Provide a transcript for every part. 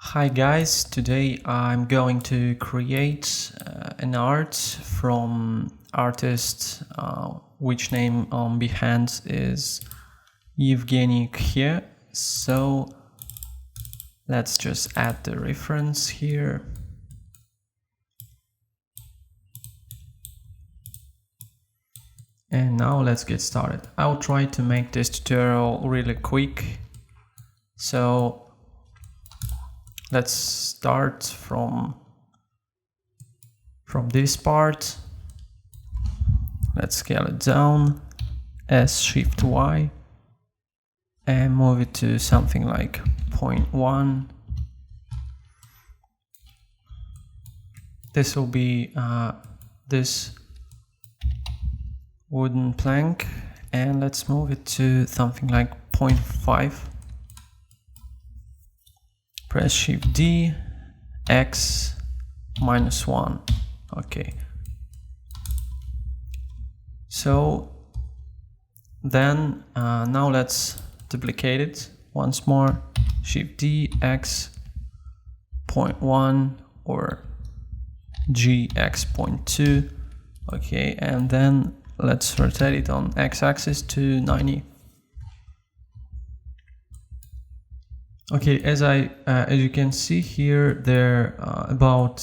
Hi guys, today I'm going to create an art from artist which name on Behance is Evgeny here. So let's just add the reference here. And now let's get started. I'll try to make this tutorial really quick. So let's start from this part. Let's scale it down, S-Shift-Y, and move it to something like 0.1. This will be this wooden plank, and let's move it to something like 0.5. Press Shift D, X, -1. Okay. So then now let's duplicate it once more. Shift D, X, 0.1 or GX 0.2. Okay, and then let's rotate it on X-axis to 90. Okay, as you can see here, they're about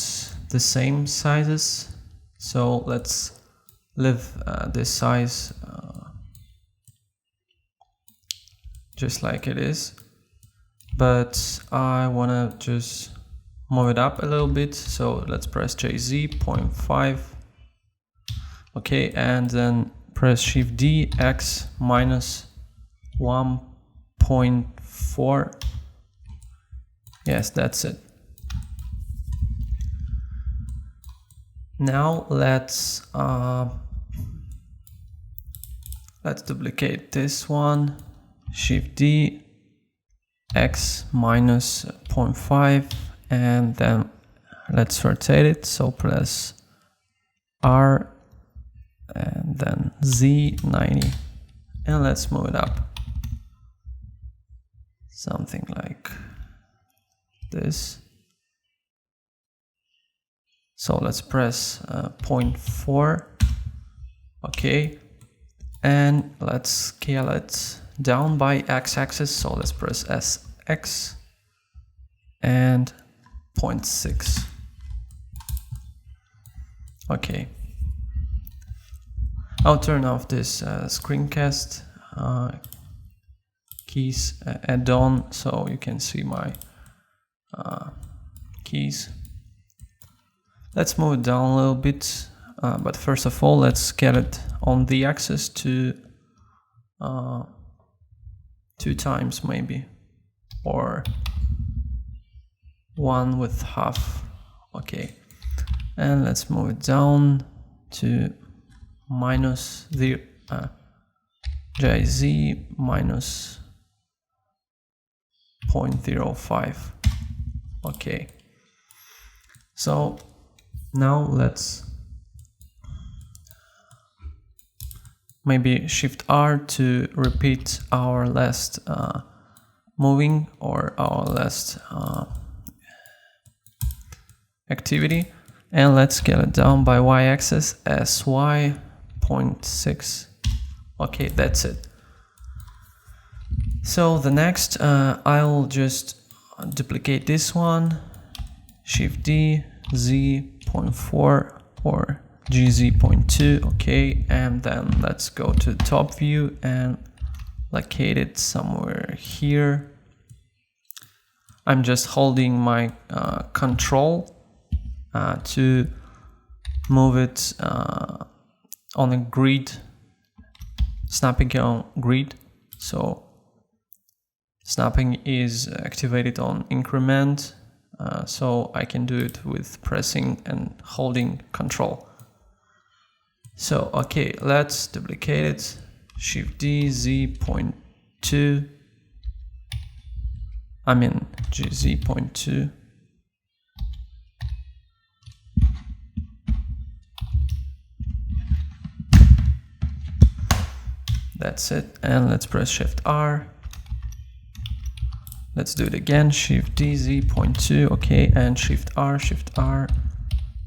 the same sizes. So let's leave this size just like it is. But I wanna just move it up a little bit. So let's press JZ 0.5. Okay, and then press Shift D, X -1.4. Yes, that's it. Now let's duplicate this one. Shift D, X -0.5, and then let's rotate it. So press R and then Z 90, and let's move it up. Something like this. So let's press 0.4. Okay, and let's scale it down by X-axis. So let's press SX and 0.6. Okay, I'll turn off this screencast keys add-on so you can see my keys. Let's move it down a little bit, but first of all let's scale it on the axis to 2 times maybe, or 1/2. Okay, and let's move it down to JZ -0.05. Okay, so now let's maybe Shift R to repeat our last moving or our last activity, and let's scale it down by Y-axis SY 0.6. Okay, that's it. So the next I'll just duplicate this one, Shift D, Z 0.4 or GZ 0.2. Okay, and then let's go to the top view and locate it somewhere here. I'm just holding my control to move it on a grid, snapping on grid. So snapping is activated on increment, so I can do it with pressing and holding control. So okay, let's duplicate it. Shift D, Z 0.2. I mean GZ 0.2. That's it, and let's press Shift R. Let's do it again. Shift D, Z, 0.2, okay, and Shift R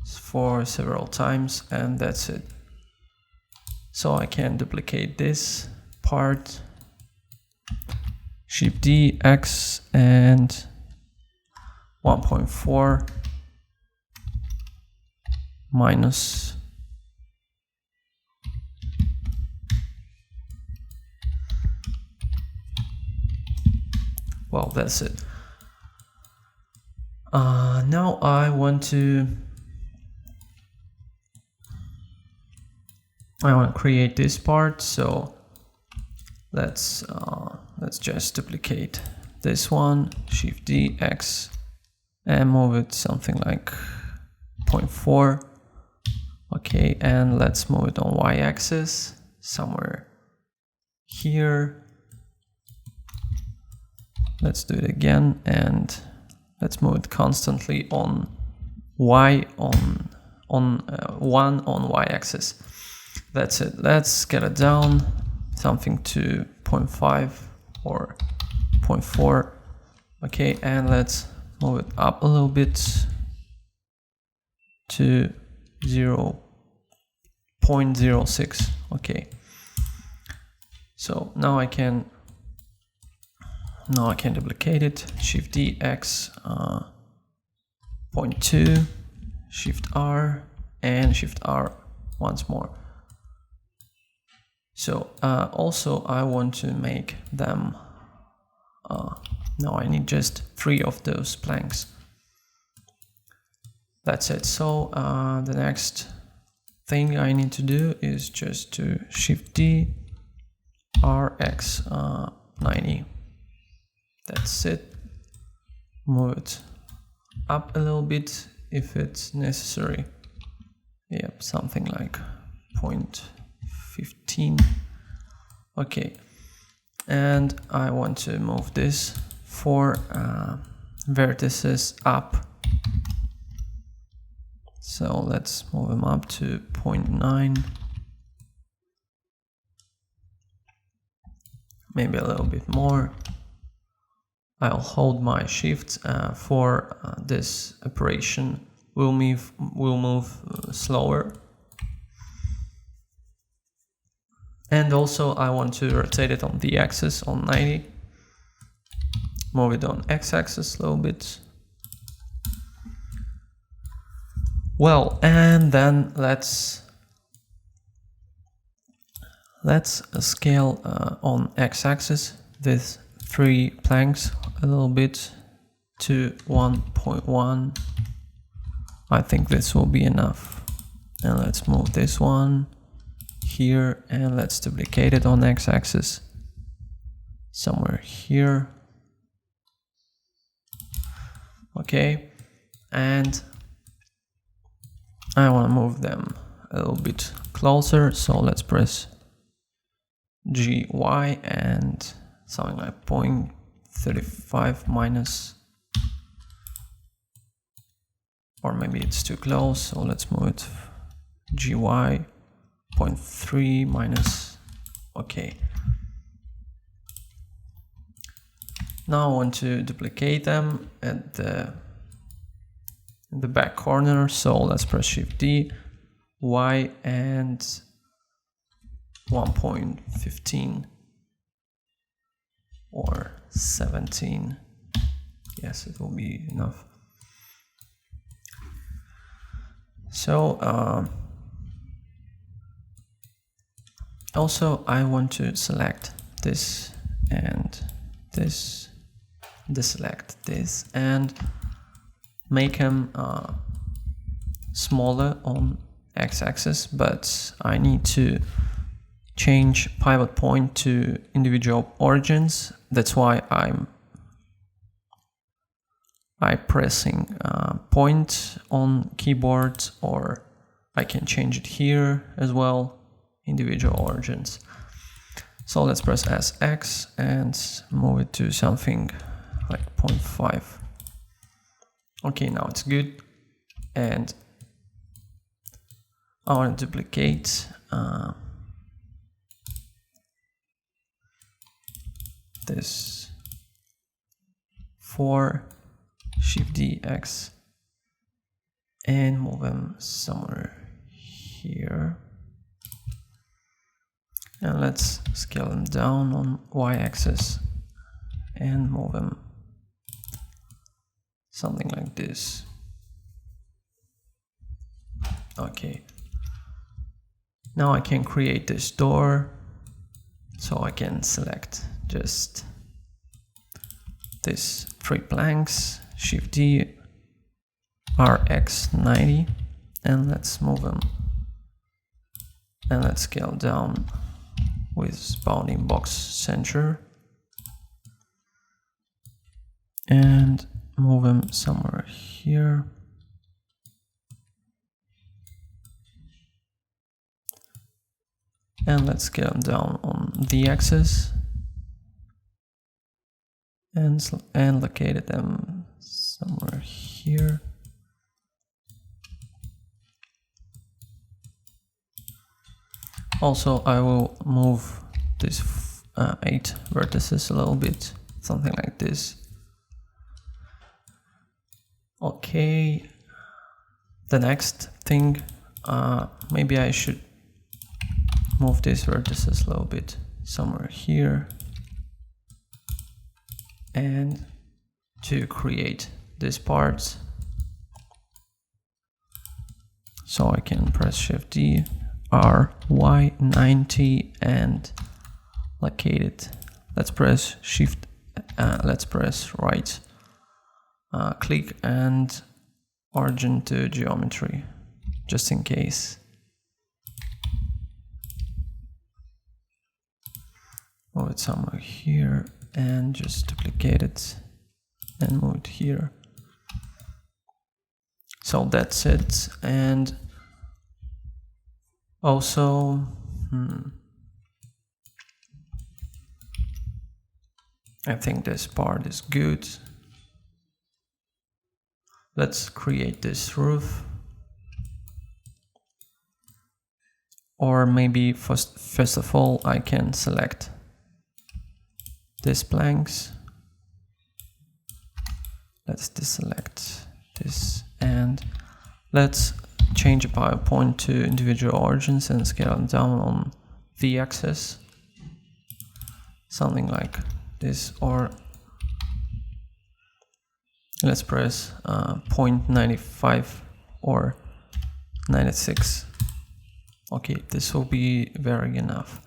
for several times, and that's it. So I can duplicate this part. Shift D, X, and 1.4 minus well, that's it. Now I want to create this part, so let's just duplicate this one, Shift D, X, and move it something like 0.4. Okay, and let's move it on y-axis somewhere here. Let's do it again, and let's move it constantly on y on 1 on y-axis. That's it. Let's get it down something to 0.5 or 0.4. Okay, and let's move it up a little bit to 0.06. Okay, so now I can duplicate it. Shift D, X, 0.2, Shift R, and Shift R once more. So also I want to make them, now I need just 3 of those planks. That's it. So the next thing I need to do is just to Shift D, RX 90. That's it. Move it up a little bit if it's necessary. Yep, something like 0.15. Okay, and I want to move this 4 vertices up. So let's move them up to 0.9. Maybe a little bit more. I'll hold my shift for this operation. We'll move slower. And also I want to rotate it on the axis on 90. Move it on x-axis a little bit. Well, and then let's scale on x-axis this 3 planks a little bit to 1.1. I think this will be enough. And let's move this one here, and let's duplicate it on x-axis somewhere here. Okay, and I want to move them a little bit closer, so let's press GY and something like 0.35 minus, or maybe it's too close, so let's move it GY 0.3 minus. Okay, now I want to duplicate them at in the back corner, so let's press Shift D, Y, and 1.15 or 17. Yes, it will be enough. So also I want to select this and this, deselect this, and make them smaller on x-axis, but I need to change pivot point to individual origins. That's why I'm pressing point on keyboard, or I can change it here as well, individual origins. So let's press SX and move it to something like 0.5. Okay, now it's good. And I want to duplicate this 4, Shift D, X, and move them somewhere here. And let's scale them down on Y-axis and move them something like this. Okay. Now I can create this door, so I can select just these 3 planks, Shift D, RX90, and let's move them. And let's scale down with bounding box center and move them somewhere here. And let's scale them down on the axis and locate them somewhere here. Also, I will move these 8 vertices a little bit, something like this. Okay, the next thing, maybe I should move these vertices a little bit somewhere here, and to create these parts, so I can press Shift D, RY90 and locate it. Let's press Shift, let's press right click and origin to geometry, just in case. Move it somewhere here and just duplicate it and move it here. So that's it. And also I think this part is good. Let's create this roof. Or maybe first of all I can select these planks. Let's deselect this and let's change the power point to individual origins and scale them down on the axis, something like this, or let's press 0.95 or 96. Okay, this will be very enough.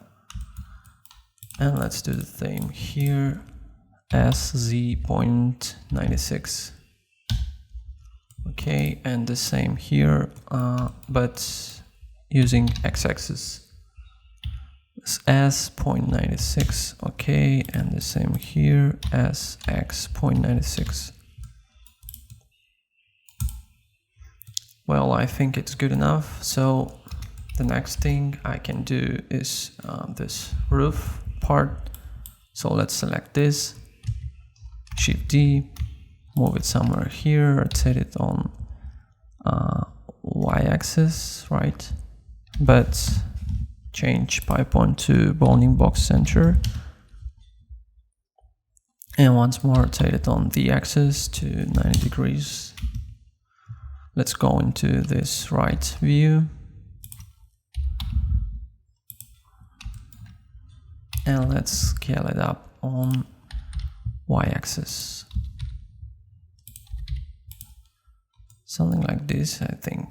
And let's do the same here, SZ.96. Okay, and the same here, but using x-axis. S 0.96. Okay, and the same here, SX 0.96. Well, I think it's good enough. So the next thing I can do is this roof part. So let's select this, Shift D, move it somewhere here, rotate it on y-axis, right? But change pipe point to bounding box center. And once more rotate it on the axis to 90 degrees. Let's go into this right view. And let's scale it up on y-axis. Something like this, I think.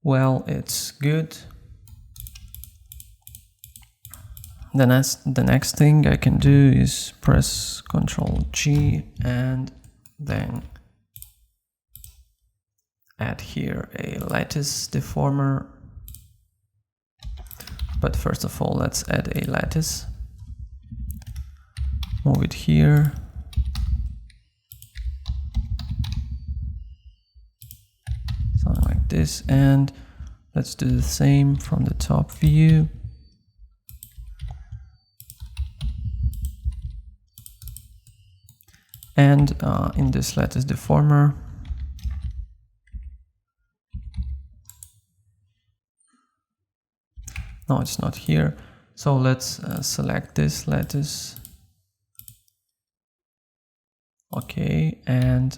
Well, it's good. The next thing I can do is press Ctrl G and then add here a lattice deformer. But first of all, let's add a lattice. Move it here. Something like this, and let's do the same from the top view. And in this lattice deformer, No, it's not here. So let's select this lattice. Okay, and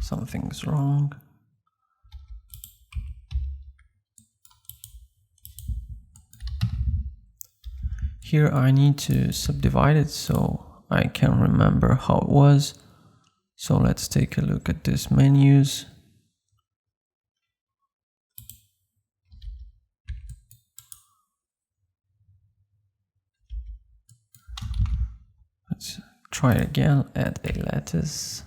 something's wrong. Here I need to subdivide it so I can remember how it was. So let's take a look at these menus. Let's try it again, add a lattice.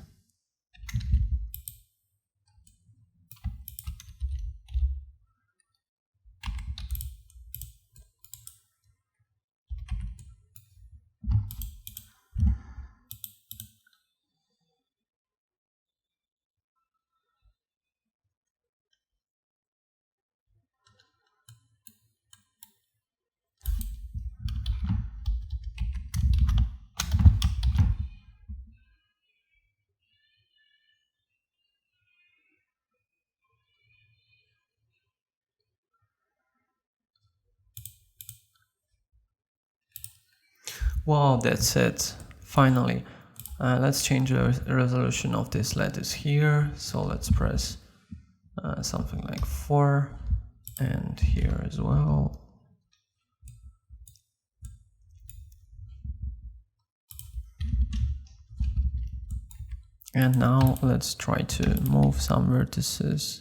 Wow, that's it. Finally. Let's change the resolution of this lattice here. So let's press something like 4, and here as well. And now let's try to move some vertices.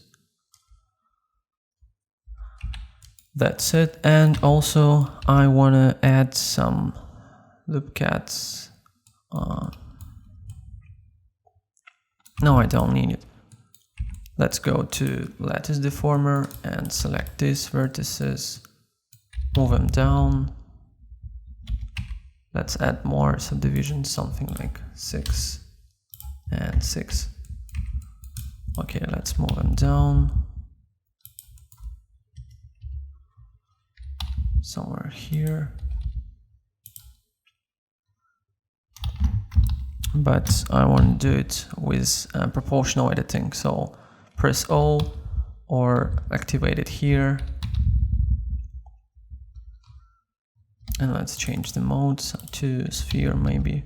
That's it. And also I want to add some loop cats. No, I don't need it. Let's go to lattice deformer and select these vertices, move them down. Let's add more subdivisions, something like 6 and 6. Okay, let's move them down. Somewhere here. But I want to do it with proportional editing. So press O or activate it here. And let's change the modes to sphere maybe.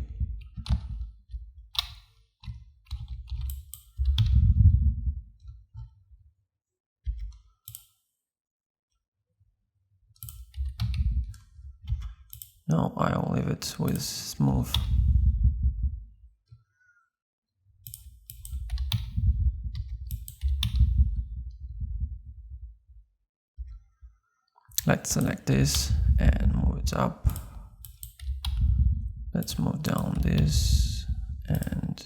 No, I'll leave it with smooth. Let's select this and move it up. Let's move down this and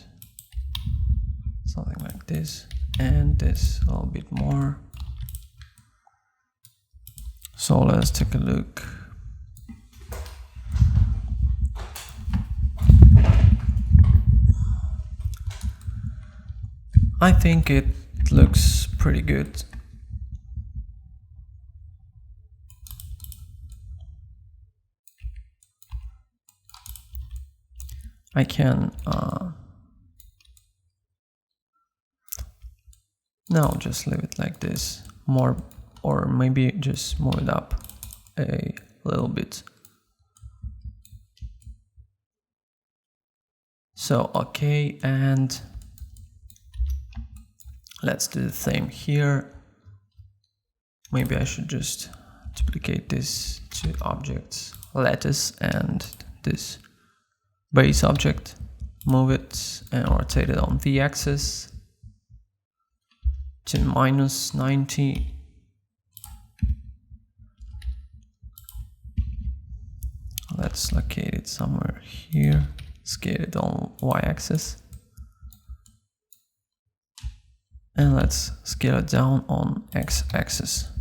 something like this, and this a little bit more. So let's take a look. I think it looks pretty good. I can no, just leave it like this, more, or maybe just move it up a little bit. So okay, and let's do the same here. Maybe I should just duplicate this to objects, lattice, and this base object, move it and rotate it on the axis to -90. Let's locate it somewhere here, scale it on y-axis, and let's scale it down on x-axis.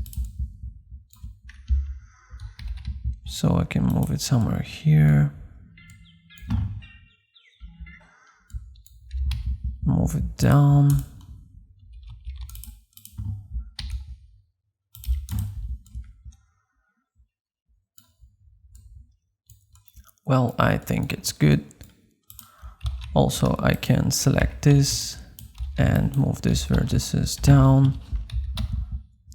So I can move it somewhere here. Move it down. Well, I think it's good. Also, I can select this and move these vertices down.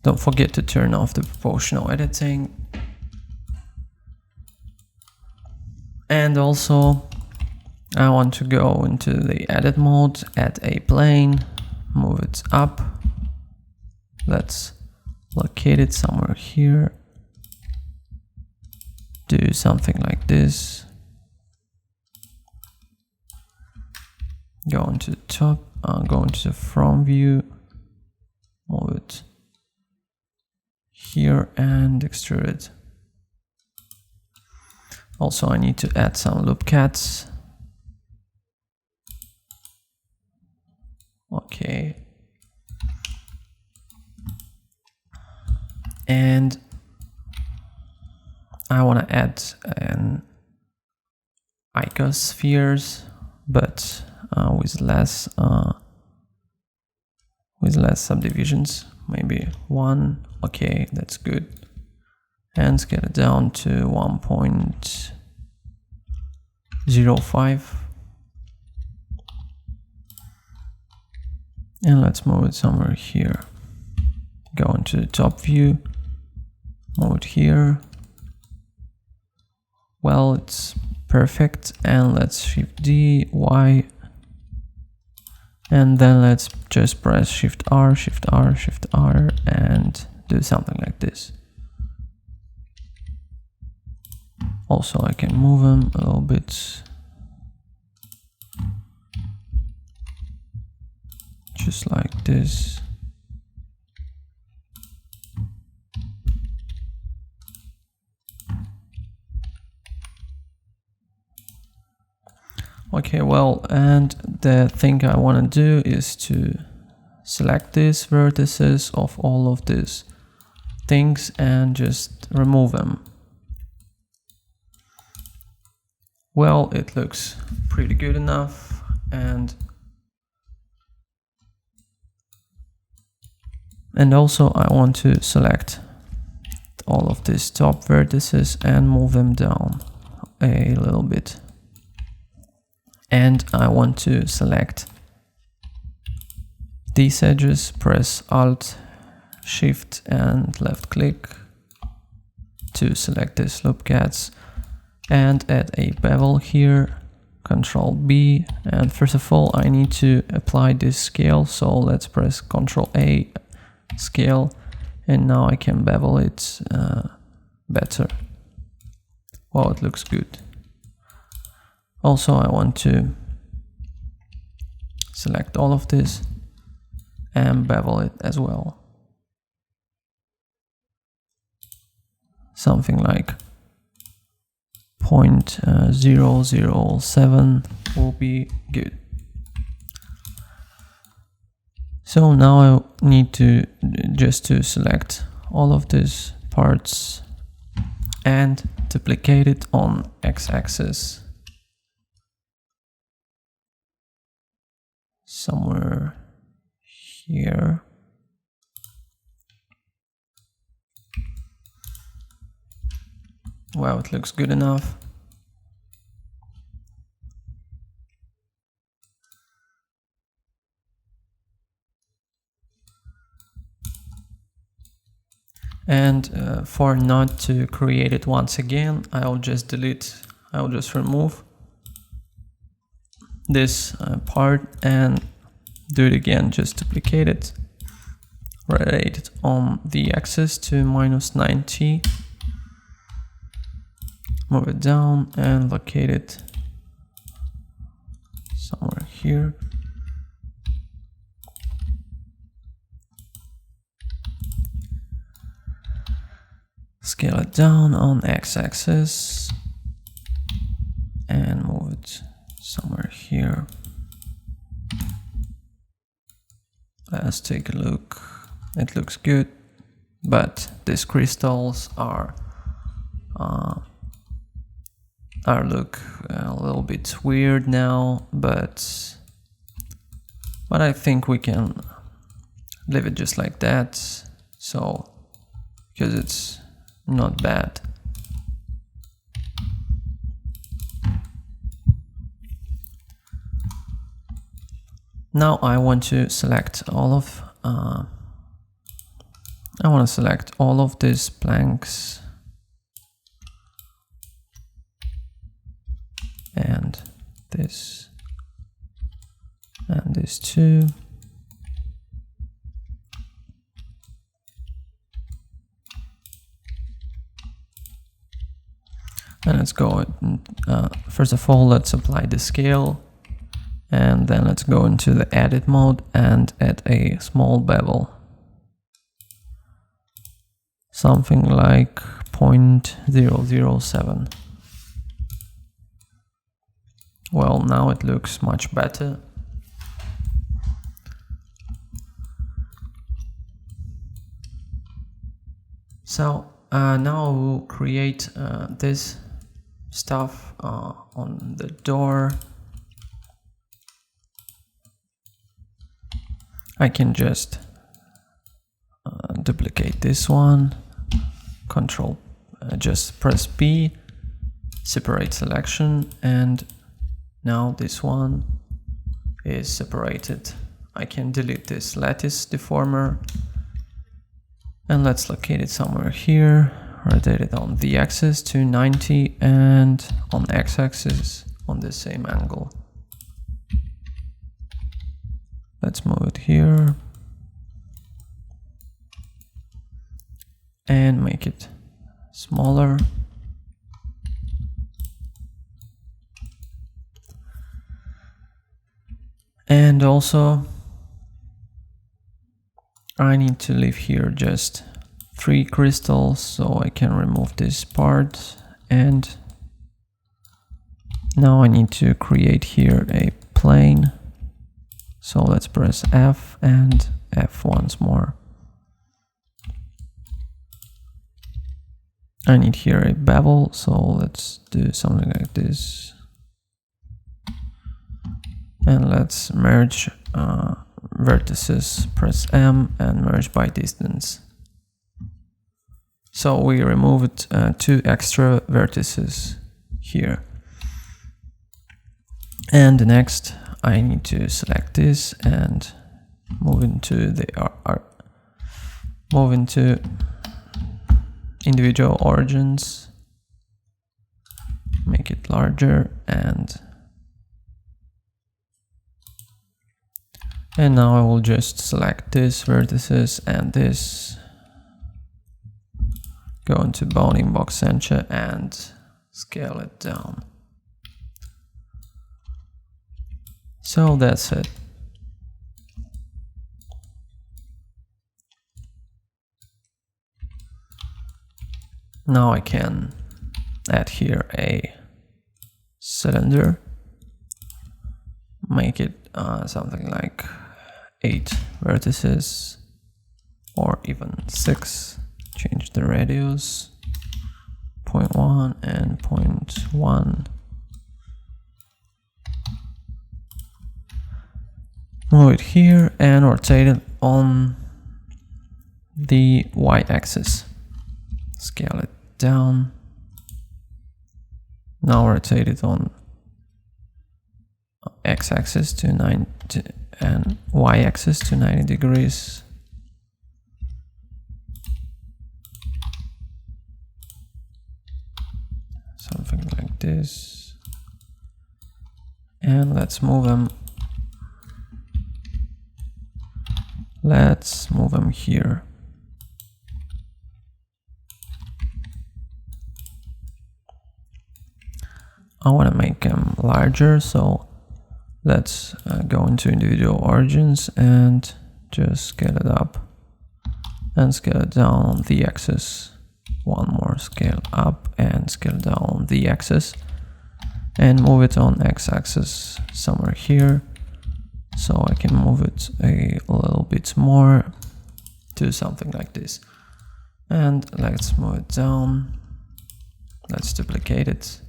Don't forget to turn off the proportional editing. And also, I want to go into the edit mode, add a plane, move it up. Let's locate it somewhere here. Do something like this. Go into the top, go into the front view, move it here and extrude it. Also, I need to add some loop cats. Okay. And I want to add an icospheres, but with less subdivisions, maybe 1. Okay, that's good. And scale it down to 1.05. And let's move it somewhere here. Go into the top view, move it here. Well, it's perfect. And let's Shift D, Y. And then let's just press Shift R, Shift R, Shift R, and do something like this. Also, I can move them a little bit. Just like this. Okay, well, and the thing I want to do is to select these vertices of all of these things and just remove them. Well, it looks pretty good enough, and also I want to select all of these top vertices and move them down a little bit. And I want to select these edges, press Alt, Shift and left click to select these loop cats and add a bevel here, Control B. And first of all, I need to apply this scale. So let's press Control A, scale, and now I can bevel it better. Wow, it looks good. Also, I want to select all of this and bevel it as well. Something like 0.007 will be good. So now I need to just to select all of these parts and duplicate it on x-axis. Somewhere here. Wow, it looks good enough. And for not to create it once again, I'll just remove this part and do it again, just duplicate it, rotate it on the axis to -90, move it down and locate it somewhere here. Scale it down on x-axis and move it somewhere here. Let's take a look. It looks good, but these crystals look a little bit weird now, but I think we can leave it just like that. So, because it's not bad. Now I want to select all of these blanks and this and this too. And let's go, first of all, let's apply the scale, and then let's go into the edit mode and add a small bevel. Something like 0.007. Well, now it looks much better. So now we'll create this stuff on the door. I can just duplicate this one, just press P, separate selection, and now this one is separated. I can delete this lattice deformer, and let's locate it somewhere here. Rotate it on the axis to 90 and on x-axis on the same angle. Let's move it here and make it smaller. And also I need to leave here just 3 crystals so I can remove this part. And now I need to create here a plane. So let's press F and F once more. I need here a bevel, so let's do something like this. And let's merge vertices, press M and merge by distance. So we removed 2 extra vertices here. And next I need to select this and move into individual origins, make it larger, and now I will just select this vertices and this, go into bounding box center and scale it down. So that's it. Now I can add here a cylinder, make it something like 8 vertices or even 6. Change the radius 0.1 and 0.1. Move it here and rotate it on the y-axis. Scale it down. Now rotate it on x-axis to 90 and y-axis to 90 degrees. Something like this. And let's move them. Let's move them here. I want to make them larger, so let's go into individual origins and just scale it up and scale it down on the axis. One more, scale up and scale down on the axis, and move it on x-axis somewhere here. So I can move it a little bit more to something like this. And let's move it down. Let's duplicate it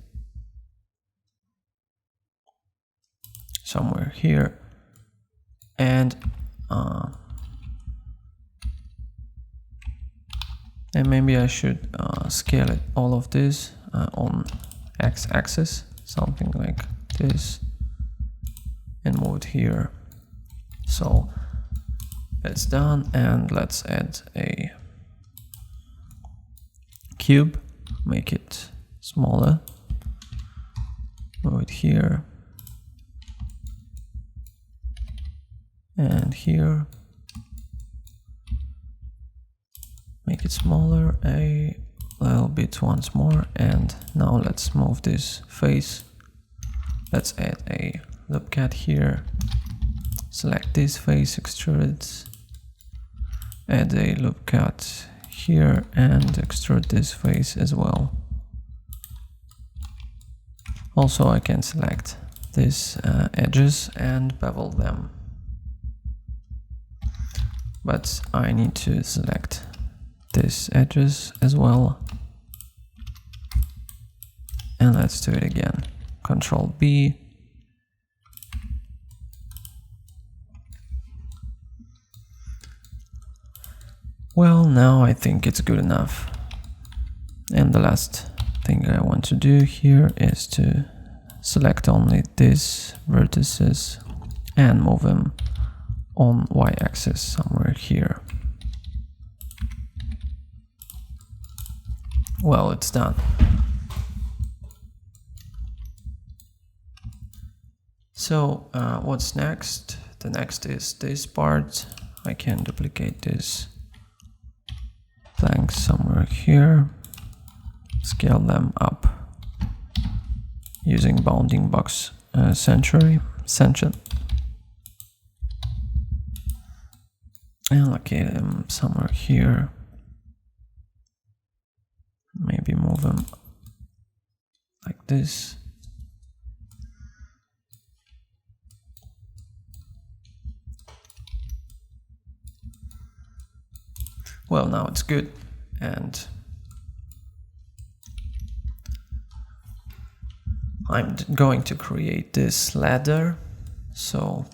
somewhere here. And maybe I should scale it, all of this on x-axis, something like this, and move it here. So it's done, and let's add a cube, make it smaller, move it here and here, make it smaller a little bit once more, and now let's move this face. Let's add a loop cut here, select this face, extrude it, add a loop cut here and extrude this face as well. Also I can select these edges and bevel them, but I need to select these edges as well, and let's do it again. Control B, well, now I think it's good enough. And the last thing I want to do here is to select only these vertices and move them on y-axis somewhere here. Well, it's done. So what's next? The next is this part. I can duplicate this planks somewhere here, scale them up using bounding box century, and locate them somewhere here. Maybe move them like this. Well, now it's good, and I'm going to create this ladder. So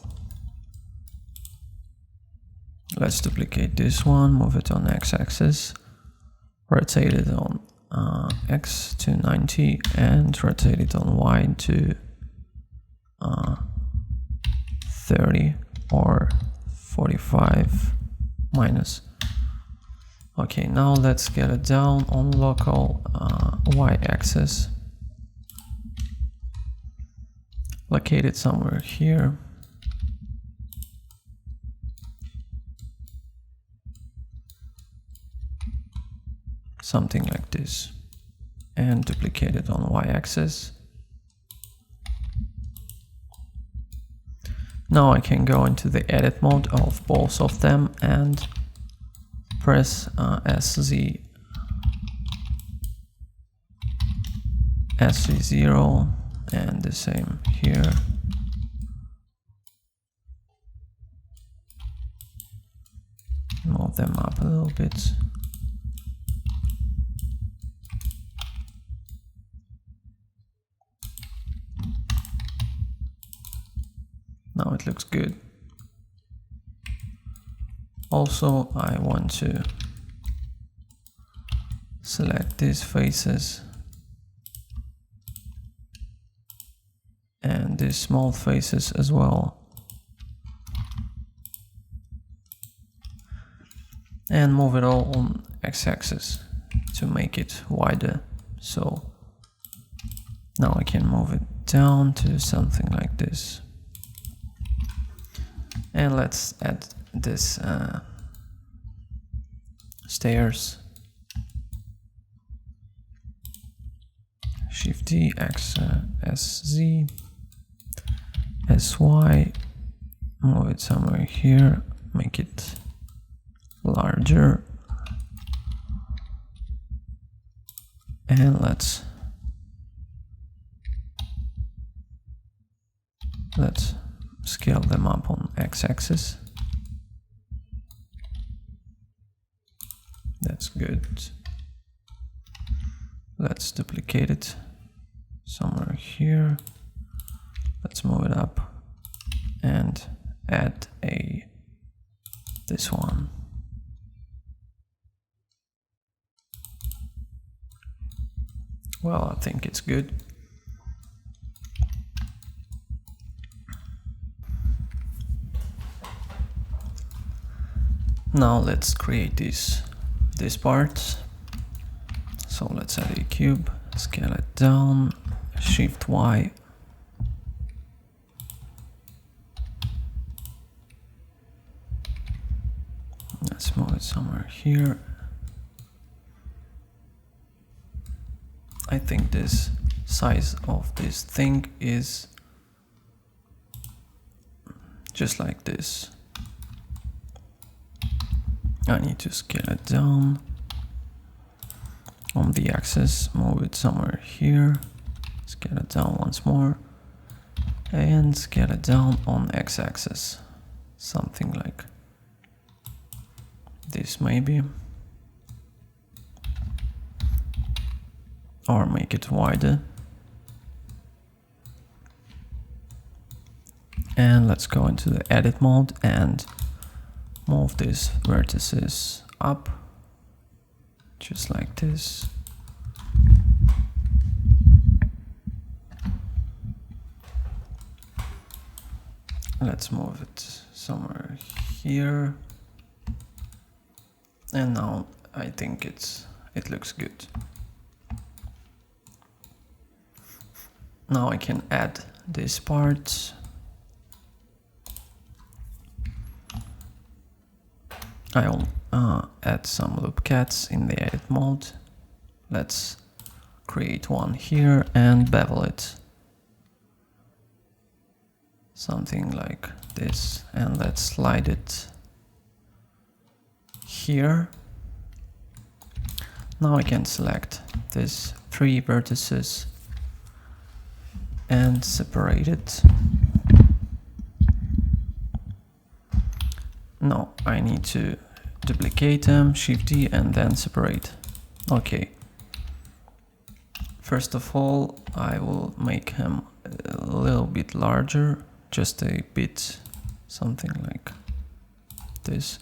let's duplicate this one, move it on x-axis, rotate it on x to 90 and rotate it on y to 30 or 45 minus. Okay, now let's get it down on local y-axis. Locate it somewhere here. Something like this. And duplicate it on y-axis. Now I can go into the edit mode of both of them and press SC0 and the same here. Move them up a little bit. Now it looks good. Also, I want to select these faces and these small faces as well, and move it all on x-axis to make it wider. So now I can move it down to something like this. And let's add this stairs. Shift D, X, S, Z, S, Y, move it somewhere here, make it larger. And let's scale them up on x-axis. That's good. Let's duplicate it somewhere here. Let's move it up and add this one. Well, I think it's good. Now let's create this part. So let's add a cube, scale it down, Shift Y. Let's move it somewhere here. I think this size of this thing is just like this. I need to scale it down on the axis, move it somewhere here, scale it down once more, and scale it down on x-axis, something like this maybe, or make it wider. And let's go into the edit mode and move these vertices up, just like this. Let's move it somewhere here. And now I think it looks good. Now I can add this part. I'll add some loop cats in the edit mode. Let's create one here and bevel it. Something like this, and let's slide it here. Now I can select these 3 vertices and separate it. No, I need to duplicate them, Shift D, and then separate. Okay. First of all, I will make him a little bit larger, just a bit, something like this.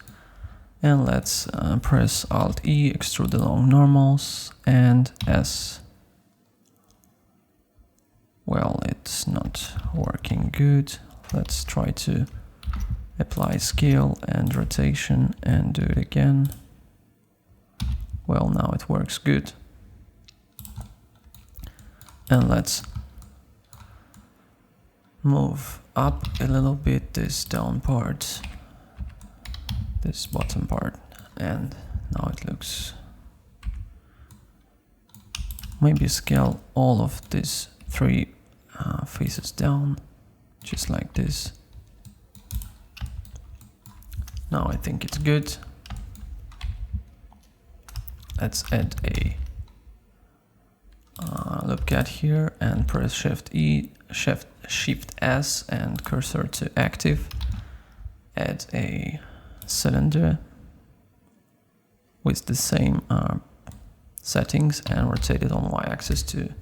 And let's press Alt E, extrude along normals, and S. Well, it's not working good. Let's try to apply scale and rotation and do it again. Well, now it works good. And let's move up a little bit this down part, this bottom part, and now it looks, maybe scale all of these 3 faces down, just like this. Now I think it's good. Let's add a loop cat here and press Shift E, Shift S and cursor to active. Add a cylinder with the same settings and rotate it on Y-axis to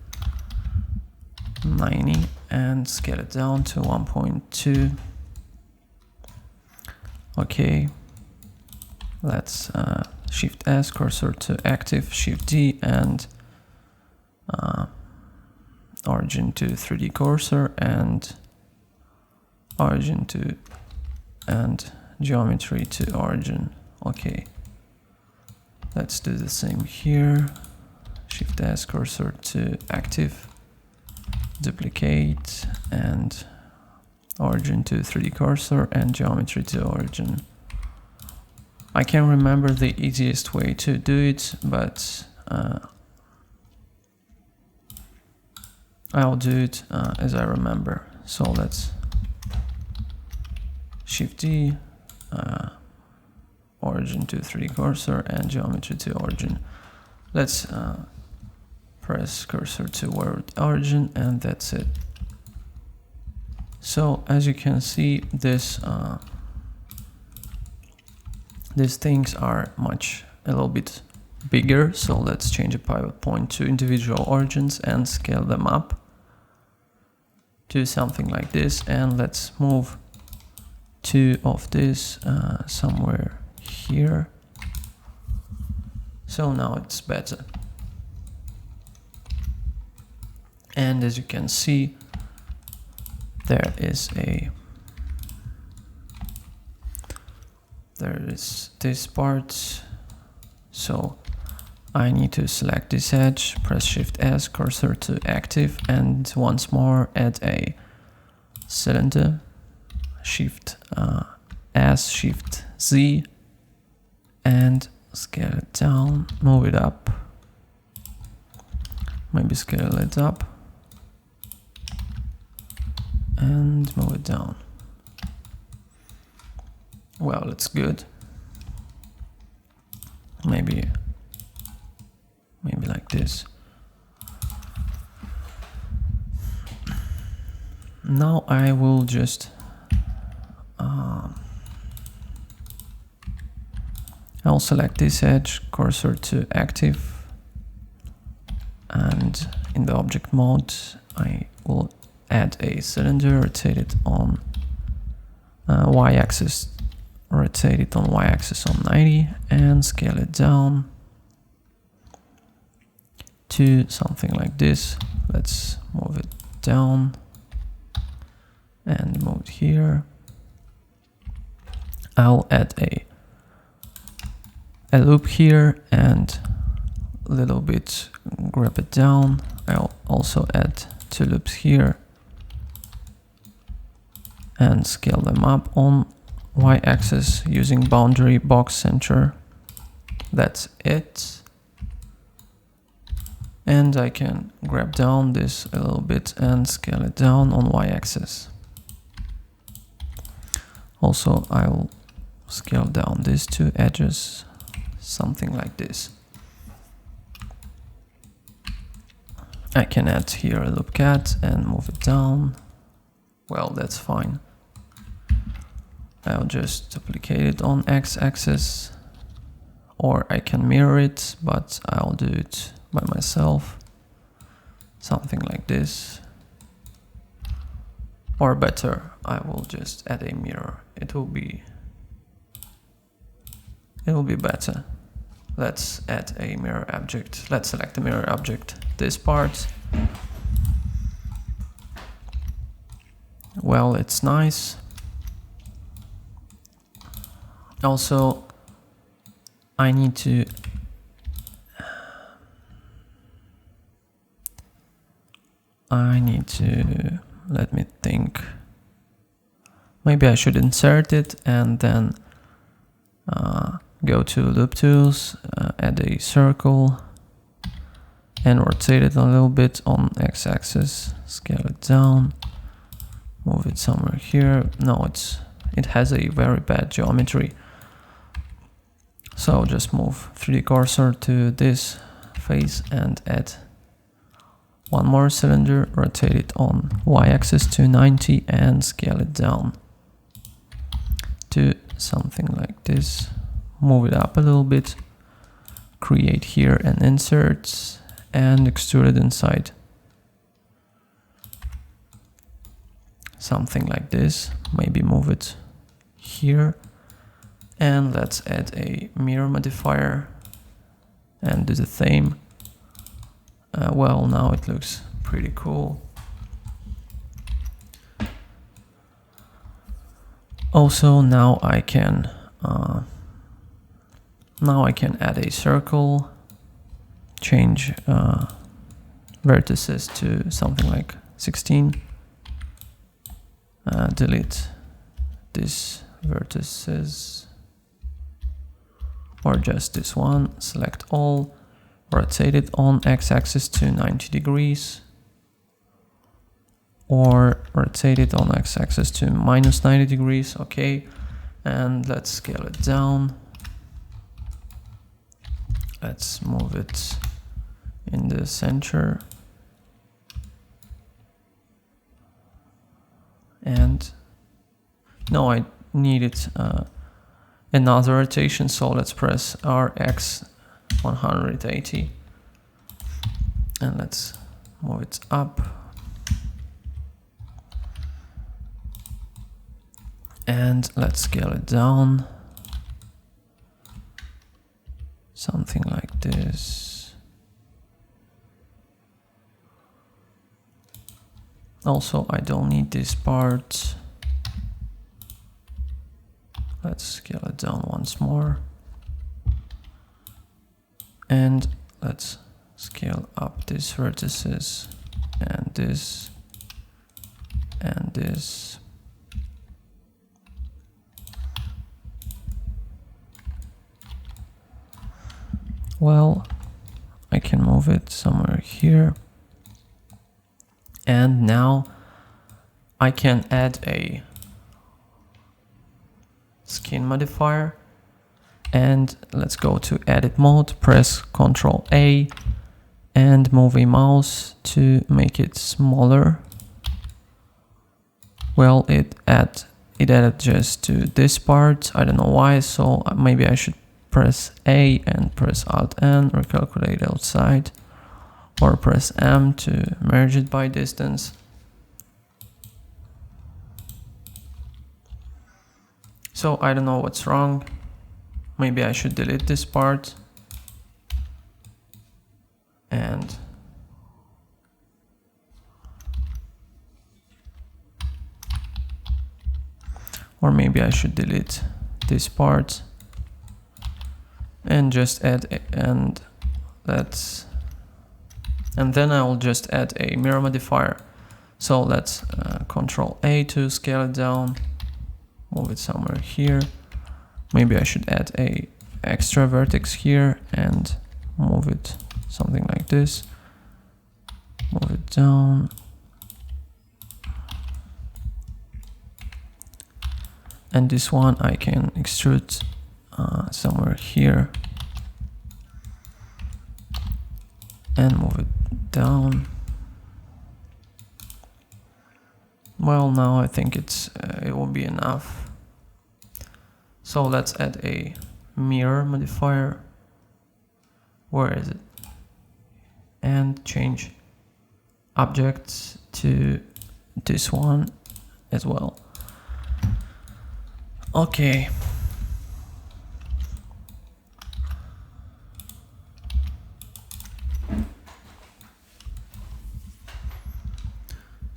90 and scale it down to 1.2. Okay, let's Shift S, cursor to active, Shift D, and origin to 3D cursor, and origin to, and geometry to origin. Okay, let's do the same here. Shift S, cursor to active, duplicate, and origin to 3D cursor and geometry to origin. I can't remember the easiest way to do it, but I'll do it as I remember. So let's Shift D, origin to 3D cursor and geometry to origin. Let's press cursor to word origin, and that's it. So as you can see, these things are a little bit bigger. So let's change the pivot point to individual origins and scale them up to something like this. And let's move 2 of this somewhere here. So now it's better. And as you can see, there is this part. So I need to select this edge, press Shift S, cursor to active, and once more add a cylinder, Shift S, Shift Z, and scale it down, move it up, maybe scale it up, and move it down. Well, it's good. Maybe like this. Now I will just I'll select this edge, cursor to active, and in the object mode I will add a cylinder, rotate it on y-axis, rotate it on y-axis on 90, and scale it down to something like this. Let's move it down and move it here. I'll add a loop here and a little bit grab it down. I'll also add 2 loops here and scale them up on y-axis using boundary box center. That's it. And I can grab down this a little bit and scale it down on y-axis. Also, I'll scale down these 2 edges, something like this. I can add here a loop cat and move it down. Well, that's fine. I'll just duplicate it on x-axis, or I can mirror it, but I'll do it by myself, something like this. Or better, I will just add a mirror. It will be better. Let's add a mirror object. Let's select the mirror object, this part. Well, it's nice. Also, I need to let me think. Maybe I should insert it and then go to loop tools, add a circle and rotate it a little bit on x-axis, scale it down, move it somewhere here. No, it has a very bad geometry. So just move 3D cursor to this face and add 1 more cylinder, rotate it on y-axis to 90 and scale it down to something like this. Move it up a little bit, create here an insert and extrude it inside. Something like this, maybe move it here. And let's add a mirror modifier and do the same. Well, now it looks pretty cool. Also, now I can add a circle, change vertices to something like 16, delete these vertices, or just this one, select all, rotate it on x-axis to 90 degrees, or rotate it on x-axis to minus 90 degrees, okay, and let's scale it down. Let's move it in the center, and no, I needed another rotation, so let's press RX 180 and let's move it up and let's scale it down, something like this. Also, I don't need this part. let's scale it down once more. And let's scale up these vertices and this and this. Well, I can move it somewhere here. And now I can add a skin modifier. And let's go to edit mode, press Ctrl A and move a mouse to make it smaller. Well, it added just to this part. I don't know why, so maybe I should press A and press Alt N, recalculate outside, or press M to merge it by distance. So I don't know what's wrong. Maybe I should delete this part. And or maybe I should delete this part and just add and then I will just add a mirror modifier. So let's Ctrl A to scale it down, move it somewhere here. Maybe I should add a extra vertex here and move it something like this. Move it down. And this one I can extrude somewhere here and move it down. Well, now I think it will be enough. So let's add a mirror modifier. Where is it? And change objects to this one as well. Okay.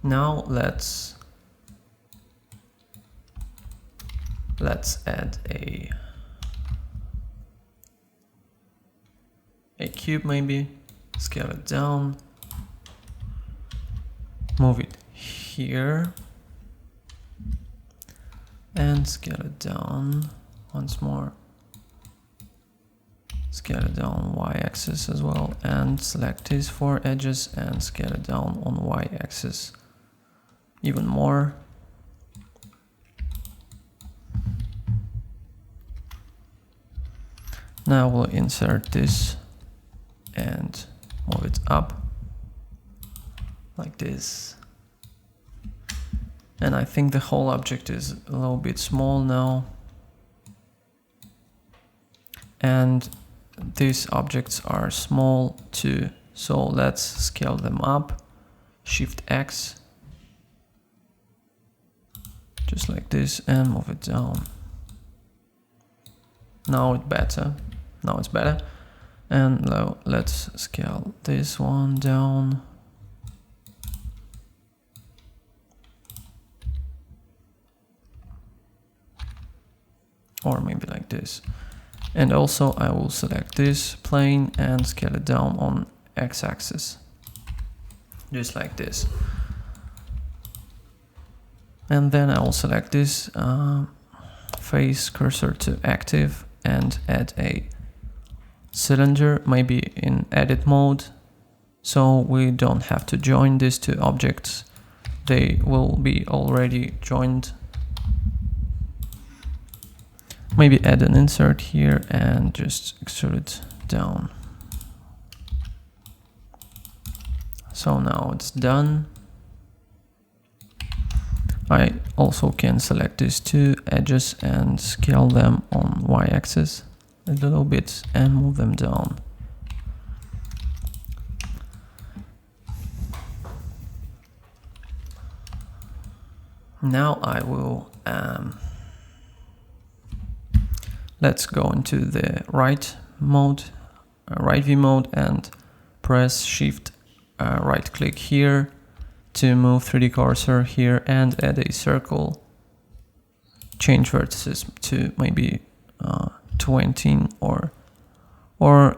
Now let's add a cube, maybe scale it down, move it here and scale it down once more, scale it down y-axis as well, and select these 4 edges and scale it down on y-axis even more. Now we'll insert this and move it up like this. And I think the whole object is a little bit small now. And these objects are small too. So let's scale them up. Shift X. Just like this, and move it down. Now it's better. And now let's scale this one down. Or maybe like this. And also I will select this plane and scale it down on x-axis. Just like this. And then I will select this face cursor to active and add a cylinder, maybe in edit mode, so we don't have to join these 2 objects. They will be already joined. Maybe add an insert here and just extrude it down. So now it's done. I also can select these 2 edges and scale them on y-axis a little bit and move them down. Now I will let's go into the right view mode and press Shift right click here to move 3D cursor here and add a circle change vertices to maybe 20 or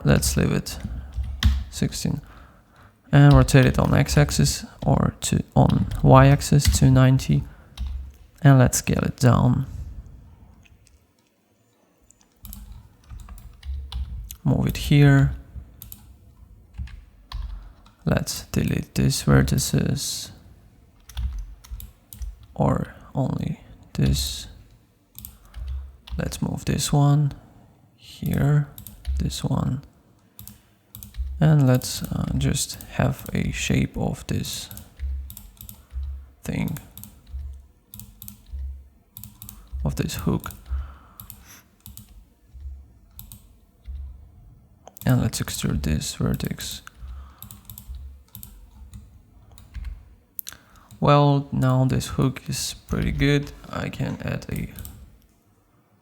let's leave it 16, and rotate it on x-axis or on y-axis to 90, and let's scale it down. Move it here. Let's delete these vertices or only this. Let's move this one here, this one, and let's just have a shape of this thing, of this hook. And let's extrude this vertex. Well, now this hook is pretty good. I can add a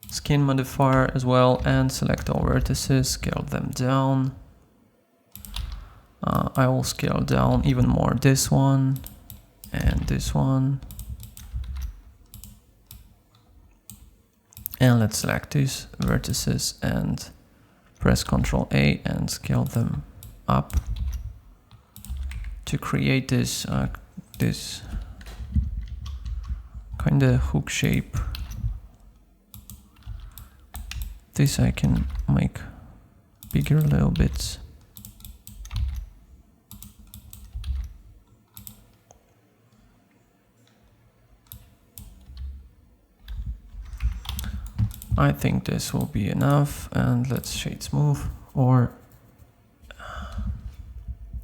skin modifier as well and select all vertices, scale them down. I will scale down even more this one and this one. And let's select these vertices and press Ctrl A and scale them up to create this this kind of hook shape. This I can make bigger a little bit. I think this will be enough, and let's shade smooth or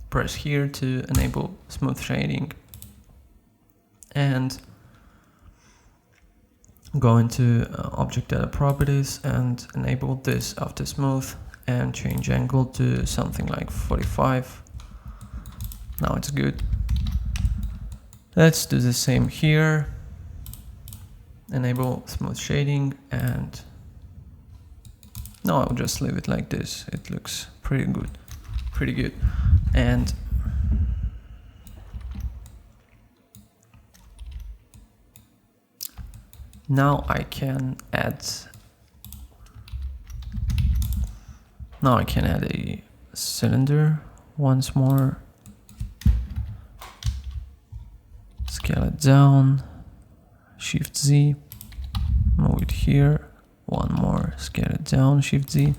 press here to enable smooth shading and go into object data properties and enable this after smooth and change angle to something like 45. Now it's good. Let's do the same here. Enable smooth shading, and no, I'll just leave it like this. It looks pretty good. And now I can add a cylinder once more. Scale it down. Shift Z, move it here, one more, scale it down, Shift Z,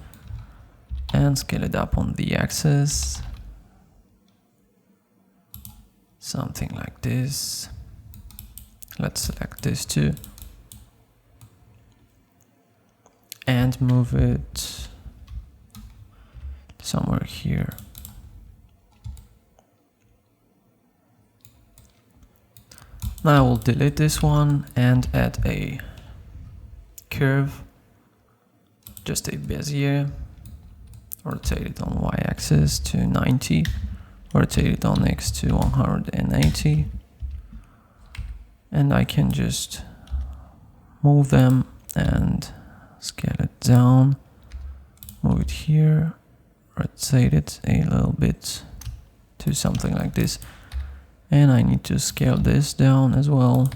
and scale it up on the axis, something like this. Let's select this too, and move it somewhere here. Now I will delete this one and add a curve, just a bezier, rotate it on y-axis to 90, rotate it on x to 180, and I can just move them and scale it down, move it here, rotate it a little bit to something like this. And I need to scale this down as well.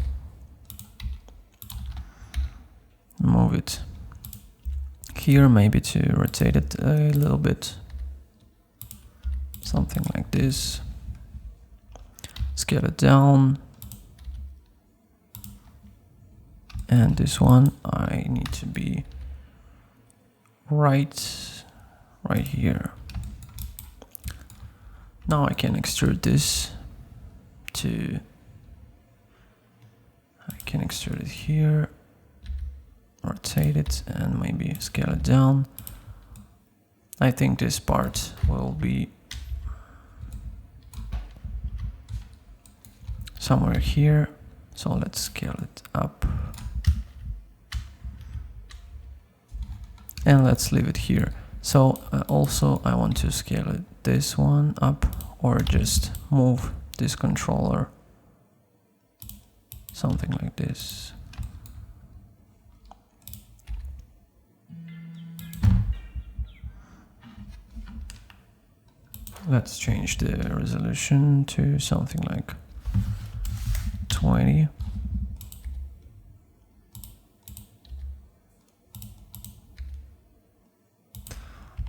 Move it here, maybe to rotate it a little bit. Something like this. Scale it down. And this one, I need to be right here. Now I can extrude this. I can extrude it here, rotate it, and maybe scale it down. I think this part will be somewhere here, so let's scale it up. And let's leave it here. So also I want to scale it this one up, or just move this controller, something like this. Let's change the resolution to something like 20.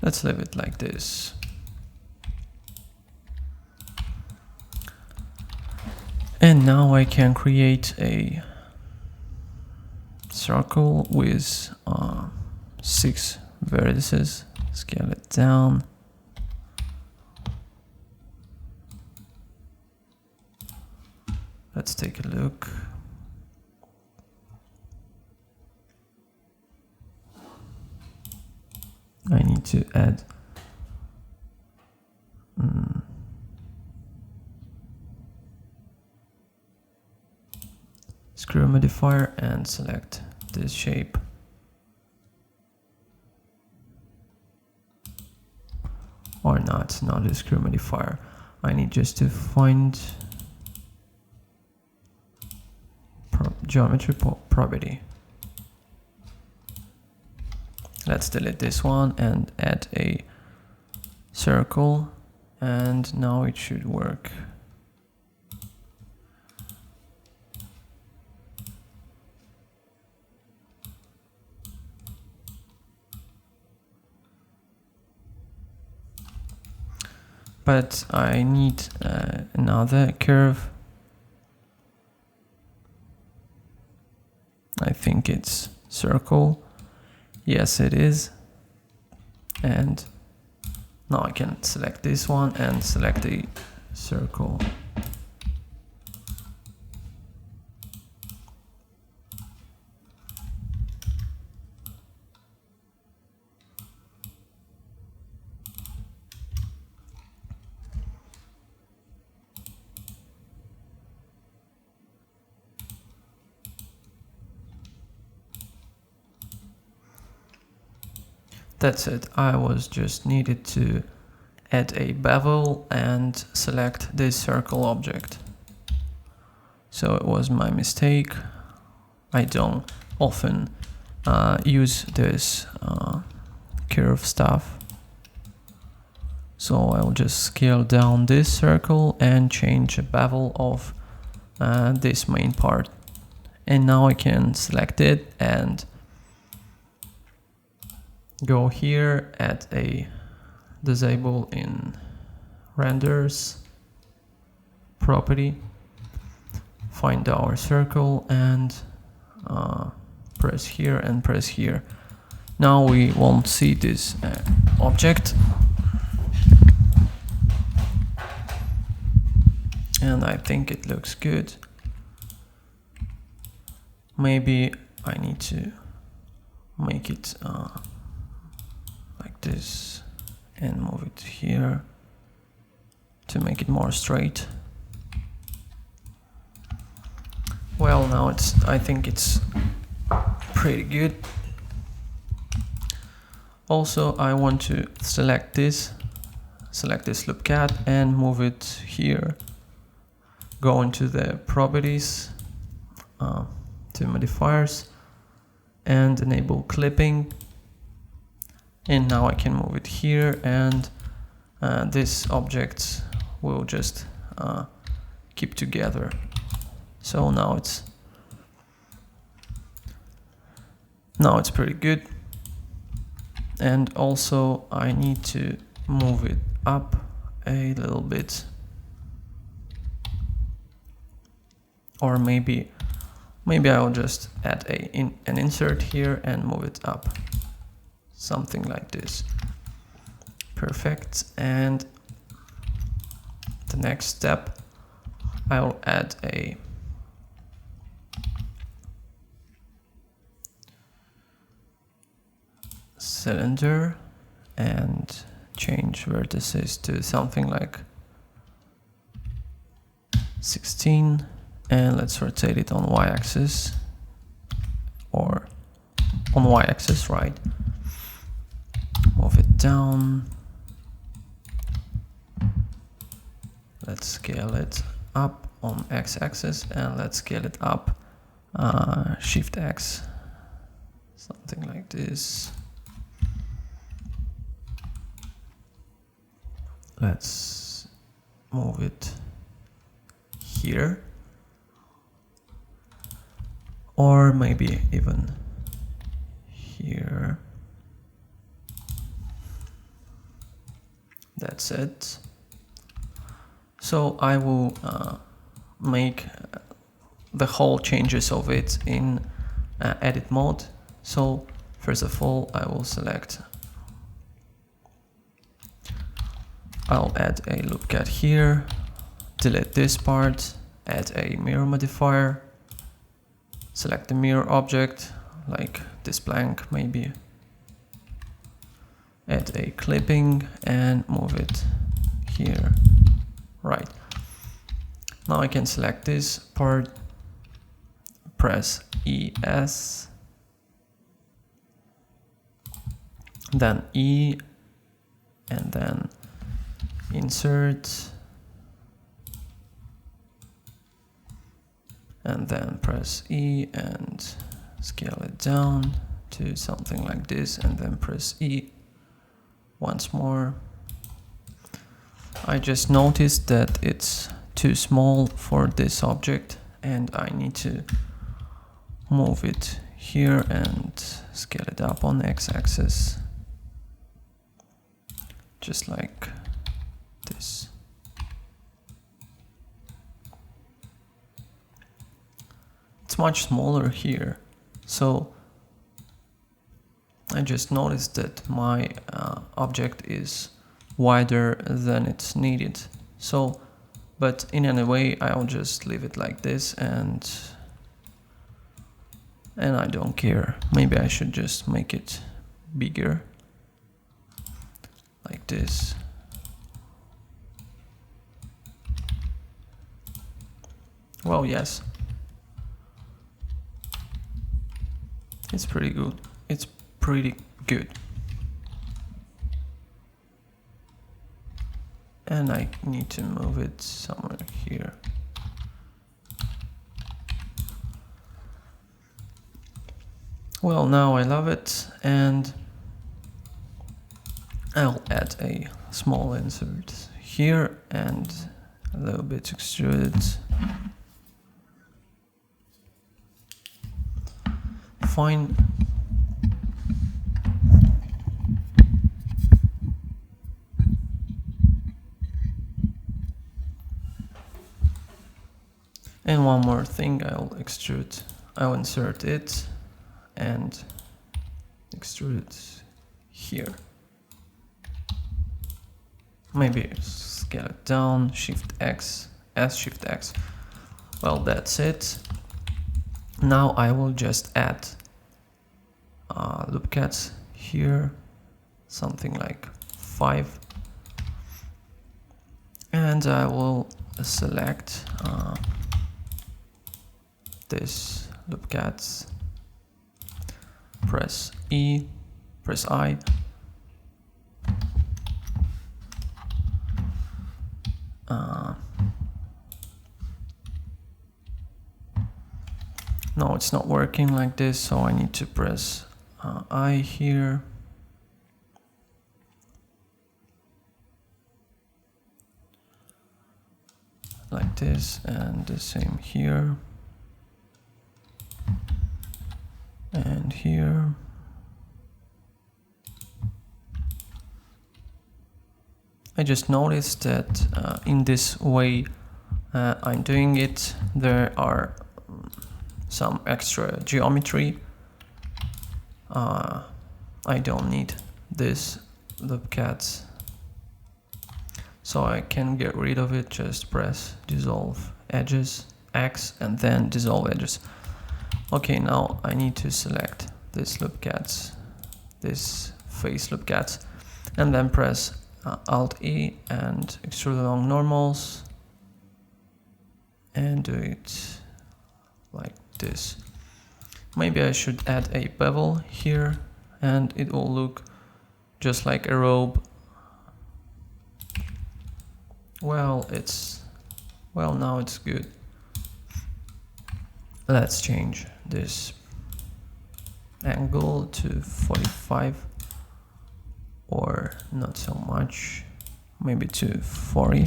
Let's leave it like this. And now I can create a circle with 6 vertices. Scale it down. Let's take a look. I need to add screw modifier and select this shape. Or not the screw modifier. I need just to find geometry property. Let's delete this one and add a circle, and now it should work. But I need another curve. I think it's circle. Yes, it is. And now I can select this one and select the circle. That's it. I was just needed to add a bevel and select this circle object. So it was my mistake. I don't often use this curve stuff. So I will just scale down this circle and change the bevel of this main part. And now I can select it and go here, add a disable in renders property, find our circle and press here and press here. Now we won't see this object, and I think it looks good. Maybe I need to make it like this and move it here to make it more straight. Well, now I think it's pretty good. Also, I want to select this loop cat and move it here. Go into the properties, to modifiers, and enable clipping. And now I can move it here, and this object will just keep together. So now it's pretty good. And also I need to move it up a little bit, or maybe I'll just add an insert here and move it up, something like this. Perfect. And the next step, I'll add a cylinder and change vertices to something like 16, and let's rotate it on y-axis, or on y-axis, right? Move it down. Let's scale it up on x-axis, and let's scale it up Shift X, something like this. Let's move it here, or maybe even here. That's it. So I will make the whole changes of it in edit mode. So first of all, I will select, I'll add a loop cat here, delete this part, add a mirror modifier, select the mirror object, like this blank maybe, add a clipping and move it here. Right. Now I can select this part, press ES, then E, and then insert, and then press E and scale it down to something like this, and then press E once more. I just noticed that it's too small for this object and I need to move it here and scale it up on x-axis, just like this. It's much smaller here, so I just noticed that my object is wider than it's needed. So, but in any way, I'll just leave it like this, and I don't care. Maybe I should just make it bigger, like this. Well, yes, it's pretty good. It's pretty good. And I need to move it somewhere here. Well, now I love it, and I'll add a small insert here and a little bit extruded. Fine. And one more thing, I'll insert it and extrude it here. Maybe scale it down, Shift X, Shift X. Well, that's it. Now I will just add loop cats here, something like 5. And I will select this loop cats, press E, press I, no, it's not working like this, so I need to press I here. Like this, and the same here. And here. I just noticed that in this way I'm doing it, there are some extra geometry. I don't need this loop cats, so I can get rid of it. Just press dissolve edges, X, and then dissolve edges. Okay, now I need to select this loop cats, this face loop cats, and then press Alt E and extrude along normals and do it like this. Maybe I should add a bevel here and it will look just like a robe. Well, now it's good. Let's change this angle to 45, or not so much, maybe to 40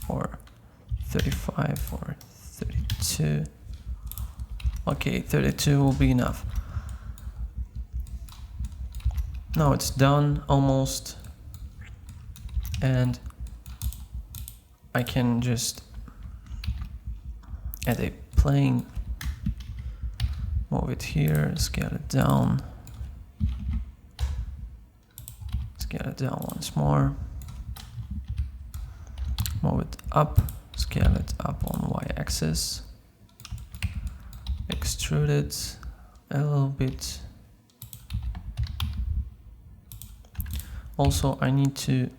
or 35 or 32. Okay, 32 will be enough. Now it's done almost. and I can just add a plane, move it here, scale it down, scale it down once more, move it up, scale it up on y-axis, extrude it a little bit. Also, I need to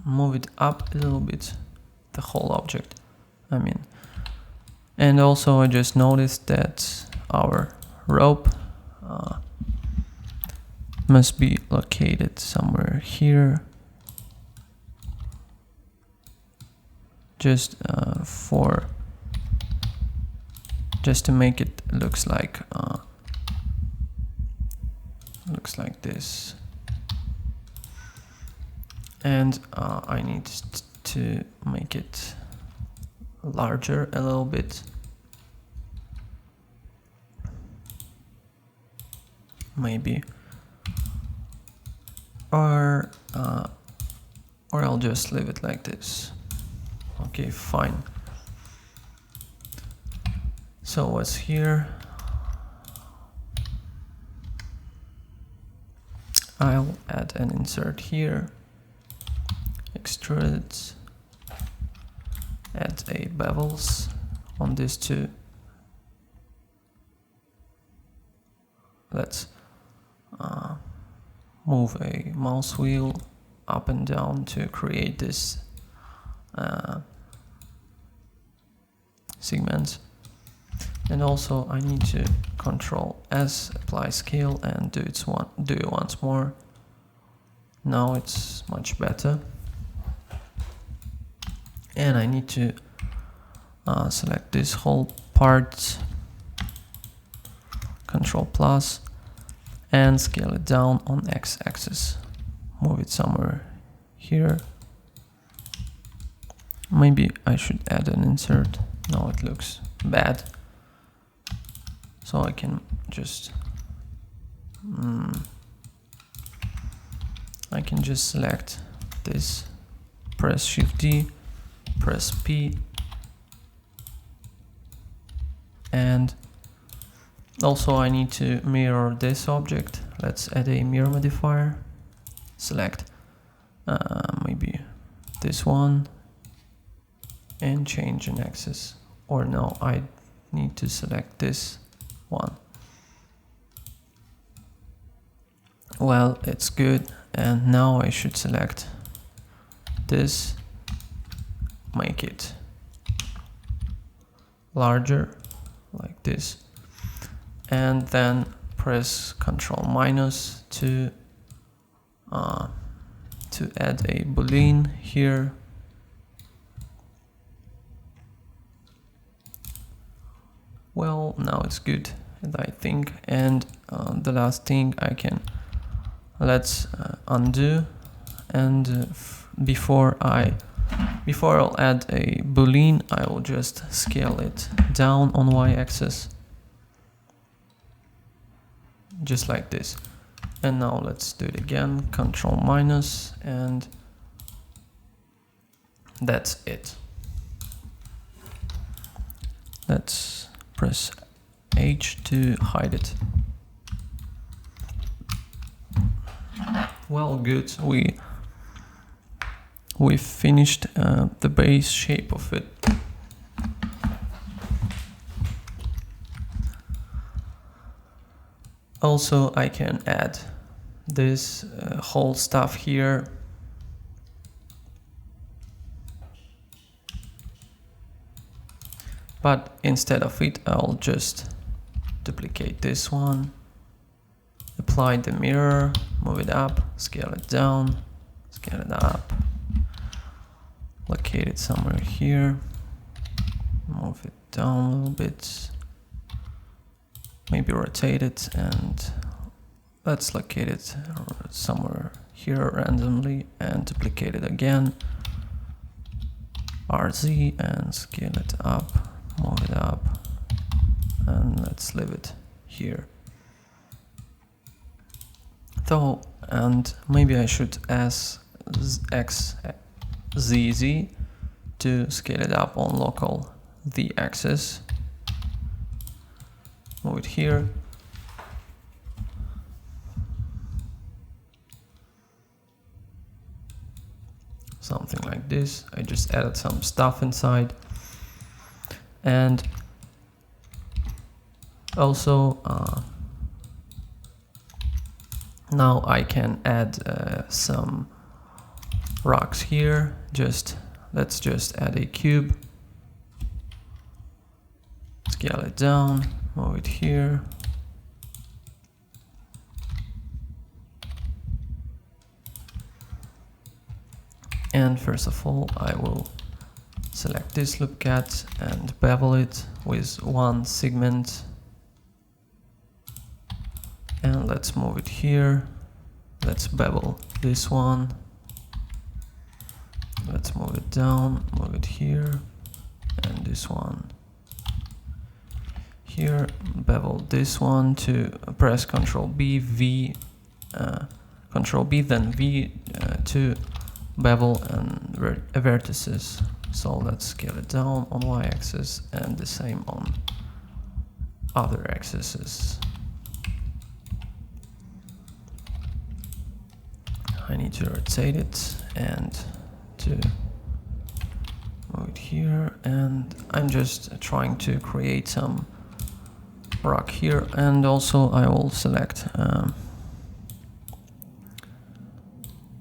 move it up a little bit, the whole object, I mean. And also I just noticed that our rope must be located somewhere here, just to make it looks like this. And I need to make it larger a little bit. Maybe. Or I'll just leave it like this. Okay, fine. So what's here? I'll add an insert here. Extrude it, add a bevels on this too. Let's move a mouse wheel up and down to create this segments. And also I need to Control S, apply scale, and do it once more. Now it's much better. And I need to select this whole part, Control plus, and scale it down on X-axis. Move it somewhere here. Maybe I should add an insert. No, it looks bad. So I can just select this, press Shift D, press P, and also I need to mirror this object. Let's add a mirror modifier, select maybe this one and change an axis, or no, I need to select this one. Well, it's good, and now I should select this, make it larger like this, and then press Ctrl minus to add a boolean here. Well, now it's good, and I think. And the last thing I can, let's undo, and before I'll add a boolean, I will just scale it down on y-axis, just like this. And now let's do it again, Ctrl minus, and that's it. Let's press H to hide it. Well, good. We finished the base shape of it. Also, I can add this whole stuff here. But instead of it, I'll just duplicate this one, apply the mirror, move it up, scale it down, scale it up, locate it somewhere here, move it down a little bit, maybe rotate it, and let's locate it somewhere here randomly and duplicate it again, RZ, and scale it up, move it up, and let's leave it here. So, and maybe I should add ZZ to scale it up on local Z axis. Move it here. Something like this. I just added some stuff inside. And also now I can add some rocks here. Let's just add a cube, scale it down, move it here. And first of all, I will select this loop cat and bevel it with one segment. And let's move it here. Let's bevel this one. Let's move it down, move it here, and this one here. Bevel this one to press Ctrl B, V, Ctrl B, then V to bevel and vertices. So let's scale it down on y-axis and the same on other axes. I need to rotate it and to move it here, and I'm just trying to create some rock here. And also I will select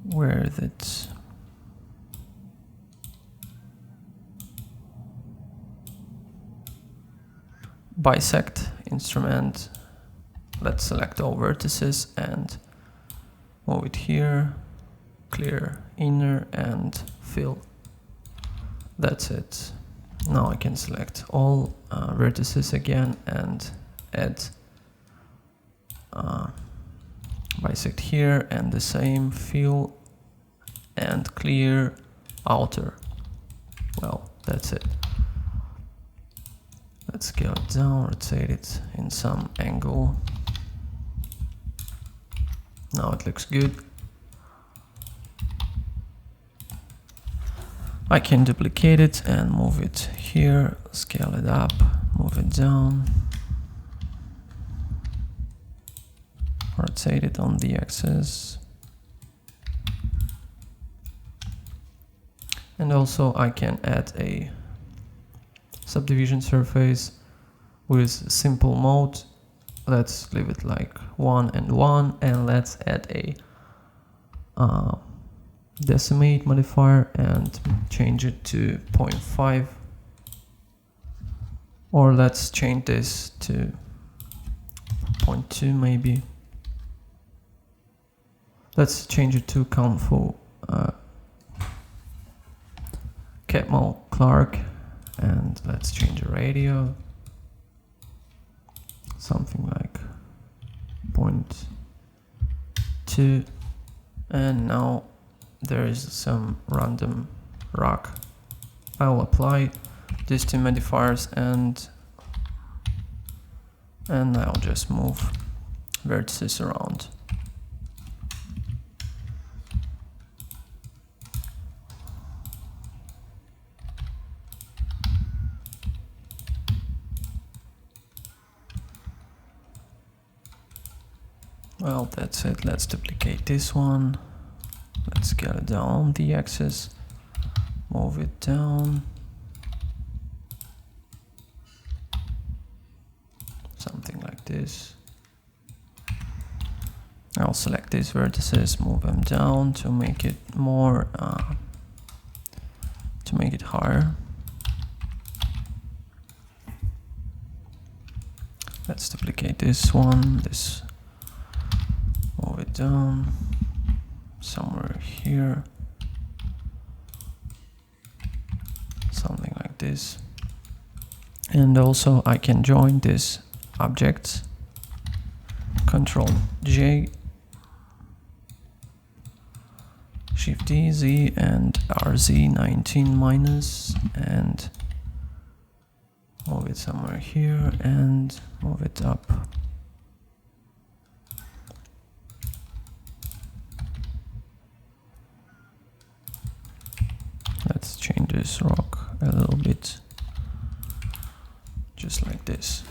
where is it? Bisect instrument. Let's select all vertices and move it here. Clear inner and fill. That's it. Now I can select all vertices again and add bisect here, and the same fill and clear outer. Well, that's it. Let's scale it down, rotate it in some angle. Now it looks good. I can duplicate it and move it here, scale it up, move it down, rotate it on the axis. And also I can add a subdivision surface with simple mode. Let's leave it like 1 and 1, and let's add a decimate modifier and change it to 0.5, or let's change this to 0.2 maybe. Let's change it to Kung Fu Catmull Clark, and let's change the radio, something like 0.2, and now there is some random rock. I'll apply these two modifiers and I'll just move vertices around. Well, that's it. Let's duplicate this one. Let's scale it down on the axis, move it down, something like this. I'll select these vertices, move them down to make it more, to make it higher. Let's duplicate this one, move it down somewhere here, something like this. And also I can join this object, Ctrl J, Shift D, Z, and RZ19 minus, and move it somewhere here and move it up. just like this.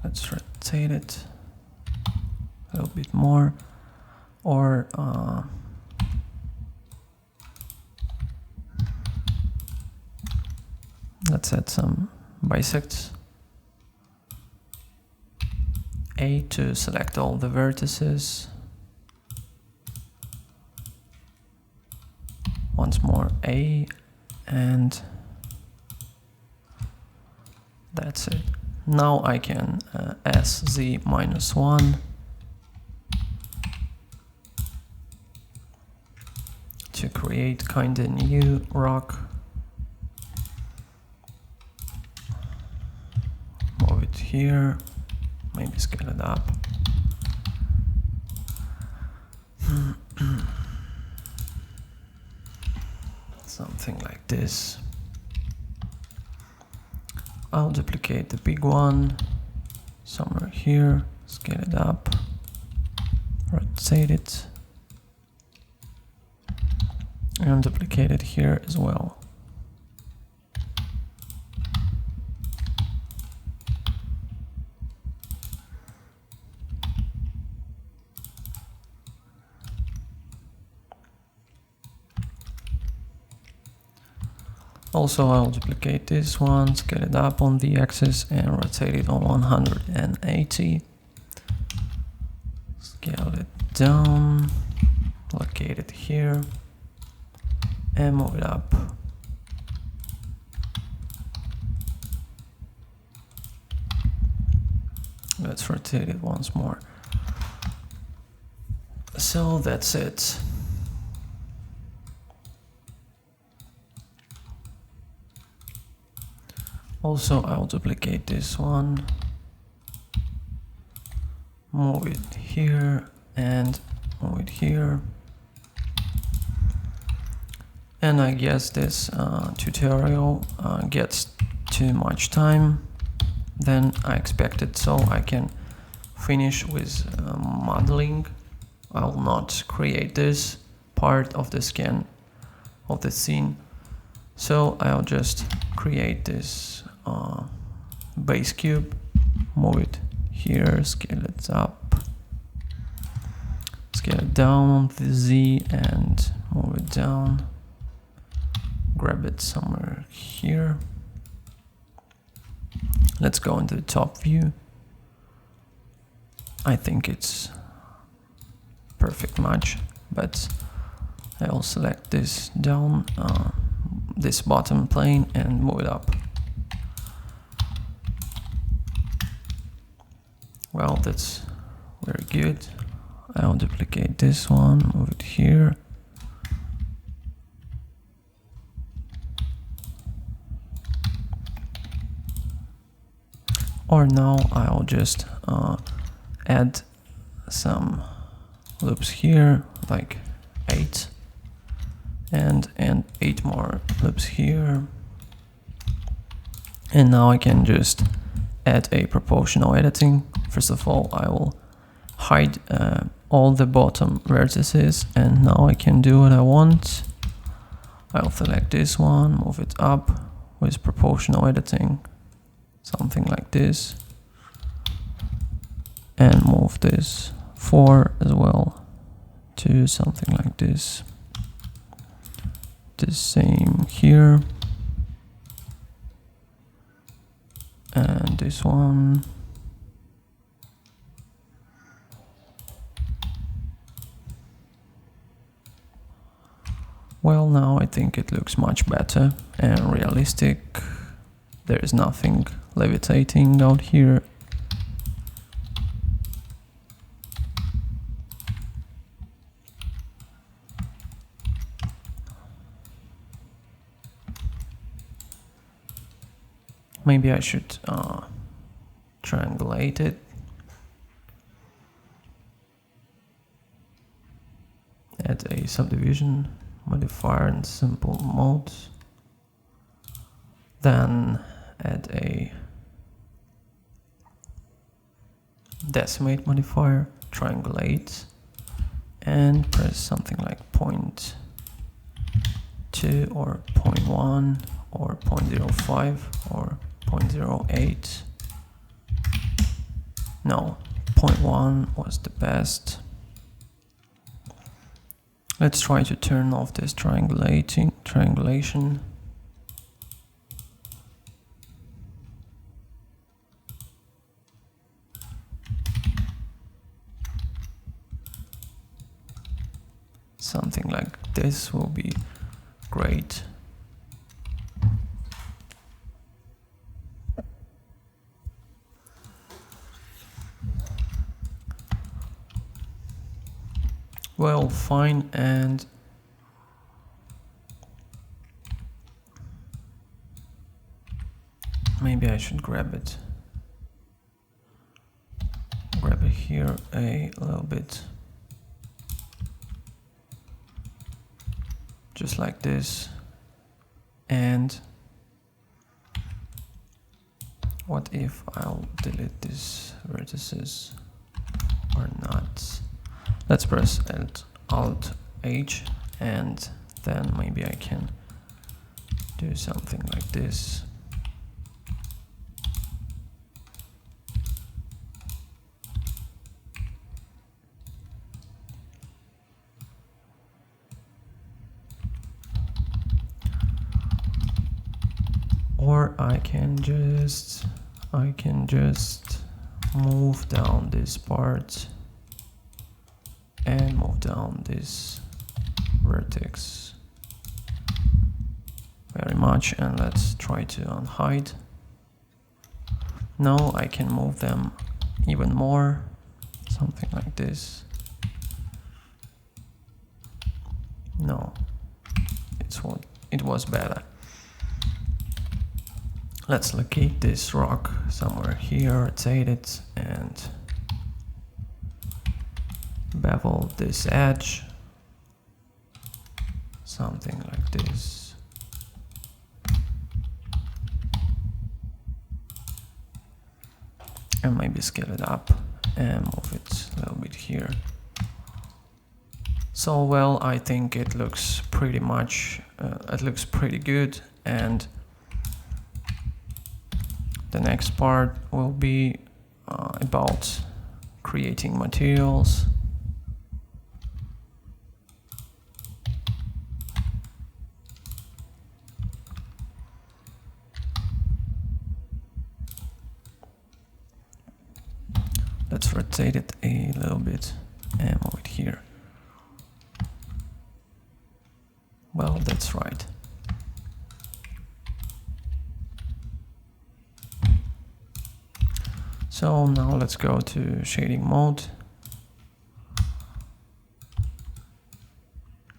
Let's rotate it a little bit more, or let's add some bisects. A to select all the vertices. Once more A, and that's it. Now I can SZ-1 to create kind of new rock. Move it here, maybe scale it up. Something like this. I'll duplicate the big one somewhere here, scale it up, rotate it, and duplicate it here as well. Also, I'll duplicate this one, scale it up on the axis and rotate it on 180. Scale it down, locate it here, and move it up. Let's rotate it once more. So that's it. Also, I'll duplicate this one, move it here, and move it here. And I guess this tutorial gets too much time than I expected, so I can finish with modeling. I'll not create this part of the scan of the scene, so I'll just create this base cube, move it here, scale it up, scale it down on the Z and move it down, grab it somewhere here. Let's go into the top view. I think it's perfect match, but I'll select this down, this bottom plane, and move it up. Well, that's very good. I'll duplicate this one, move it here. Or now I'll just add some loops here, like 8, and 8 more loops here. And now I can just add a proportional editing. First of all, I will hide all the bottom vertices, and now I can do what I want. I'll select this one, move it up with proportional editing, something like this, and move this 4 as well to something like this. The same here, and this one. Well, now I think it looks much better and realistic. There is nothing levitating out here. Maybe I should triangulate it. Add a subdivision modifier in simple mode. Then add a decimate modifier, triangulate, and press something like 0.2 or 0.1 or 0.05 or 0.08. No, 0.1 was the best. Let's try to turn off this triangulation. Something like this will be great. Well, fine, and maybe I should grab it here a little bit, just like this. And what if I'll delete these vertices or not? Let's press Alt H, and then maybe I can do something like this. Or I can just move down this part and move down this vertex very much, and let's try to unhide. Now I can move them even more, something like this. No, it was better. Let's locate this rock somewhere here, rotate it, and bevel this edge, something like this. And maybe scale it up and move it a little bit here. So, well, I think it looks pretty good, and the next part will be about creating materials. Let's rotate it a little bit and move it here. Well, that's right. So now let's go to shading mode.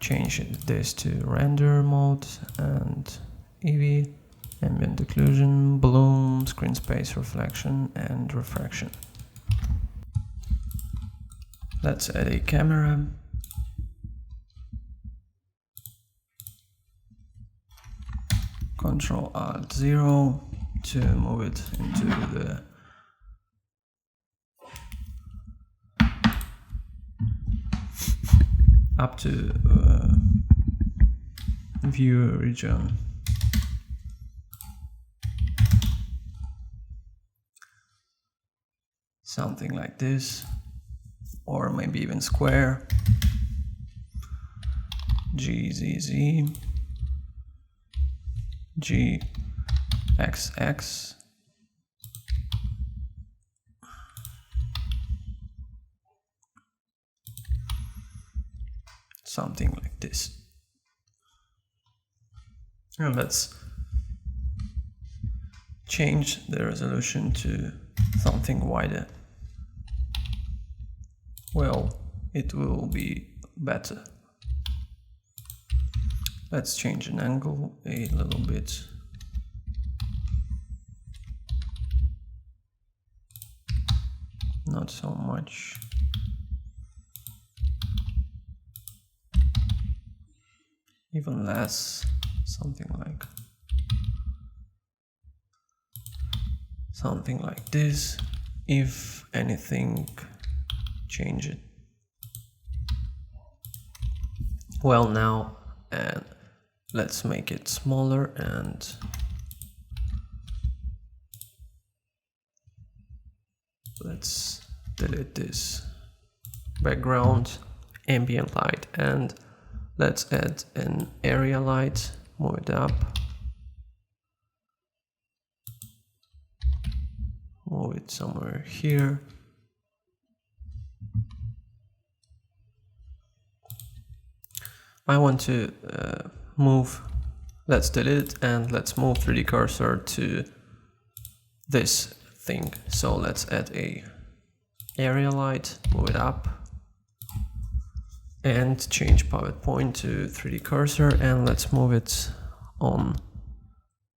Change this to render mode and Eevee, ambient occlusion, bloom, screen space, reflection, and refraction. Let's add a camera. Ctrl-Alt-0 to move it into the up to view region. Something like this, or maybe even square. GZZ, GXX, something like this. And let's change the resolution to something wider. Well, it will be better. Let's change an angle a little bit. Not so much. Even less, something like this. if anything change it. Well, now and let's make it smaller and let's delete this background ambient light and let's add an area light, move it up, move it somewhere here. I want to move, let's delete it and let's move 3D cursor to this thing. So let's add a area light, move it up and change pivot point to 3D cursor and let's move it on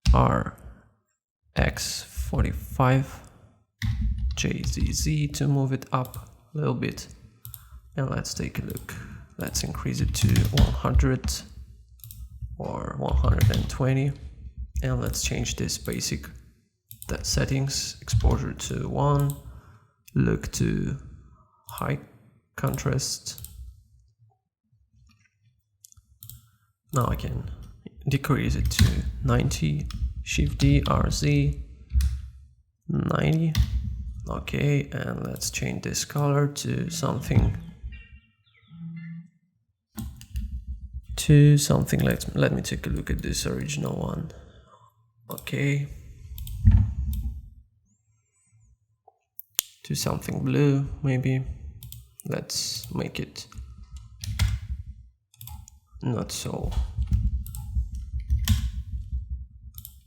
RX45 JZZ to move it up a little bit. And let's take a look. Let's increase it to 100 or 120 and let's change this basic settings, exposure to 1, look to high contrast. Now I can decrease it to 90, Shift D, RZ, 90, okay, and let's change this color to something let me take a look at this original one. Okay, to something blue maybe. Let's make it not so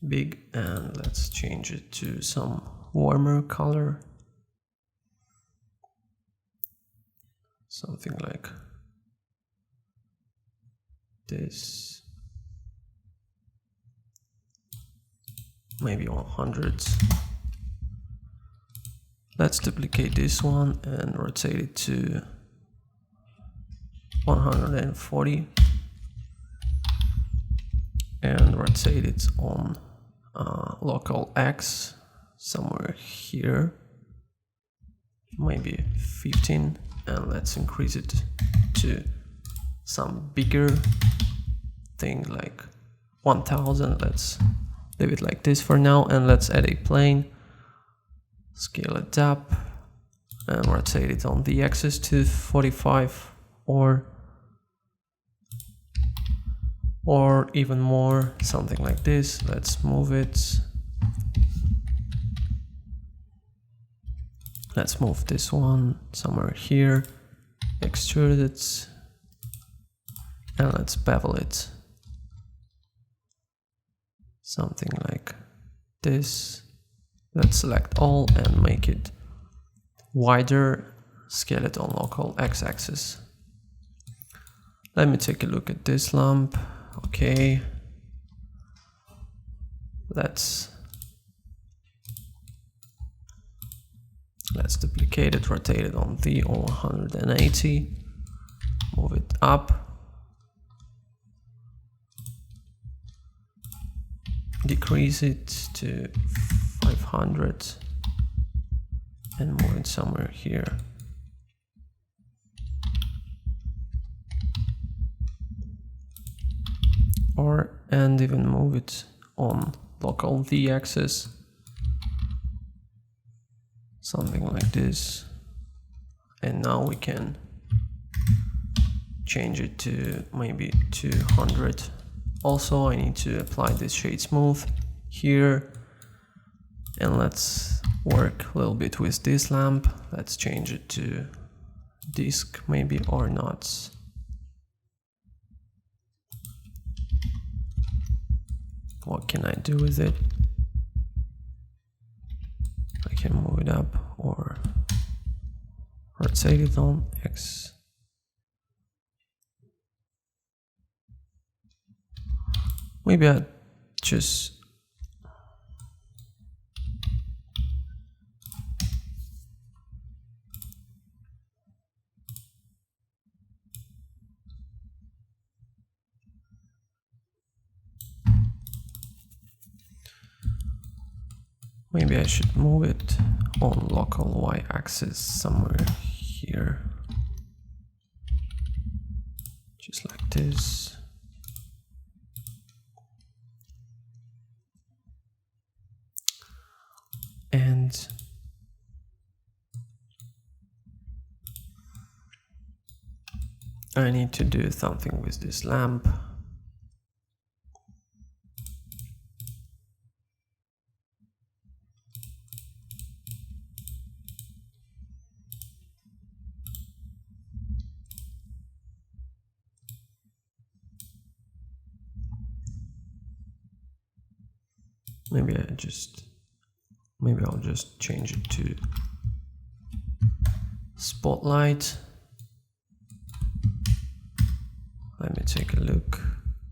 big and let's change it to some warmer color, something like this, maybe 100. Let's duplicate this one and rotate it to 140 and rotate it on local X somewhere here, maybe 15, and let's increase it to some bigger thing like 1000. Let's leave it like this for now and let's add a plane, scale it up and rotate it on the axis to 45 or even more, something like this. Let's move it. Let's move this one somewhere here, extrude it, and let's bevel it. Something like this. Let's select all and make it wider, scale it on local x-axis. Let me take a look at this lamp. Okay, let's duplicate it, rotate it on the 180, move it up, decrease it to 500 and move it somewhere here. And even move it on local Z axis, something like this. And now we can change it to maybe 200. Also, I need to apply this shade smooth here, and let's work a little bit with this lamp. Let's change it to disk maybe, or not. What can I do with it? I can move it up or rotate it on X. Maybe I just Maybe I should move it on local y-axis somewhere here, just like this. And I need to do something with this lamp. Maybe I'll just change it to spotlight. Let me take a look,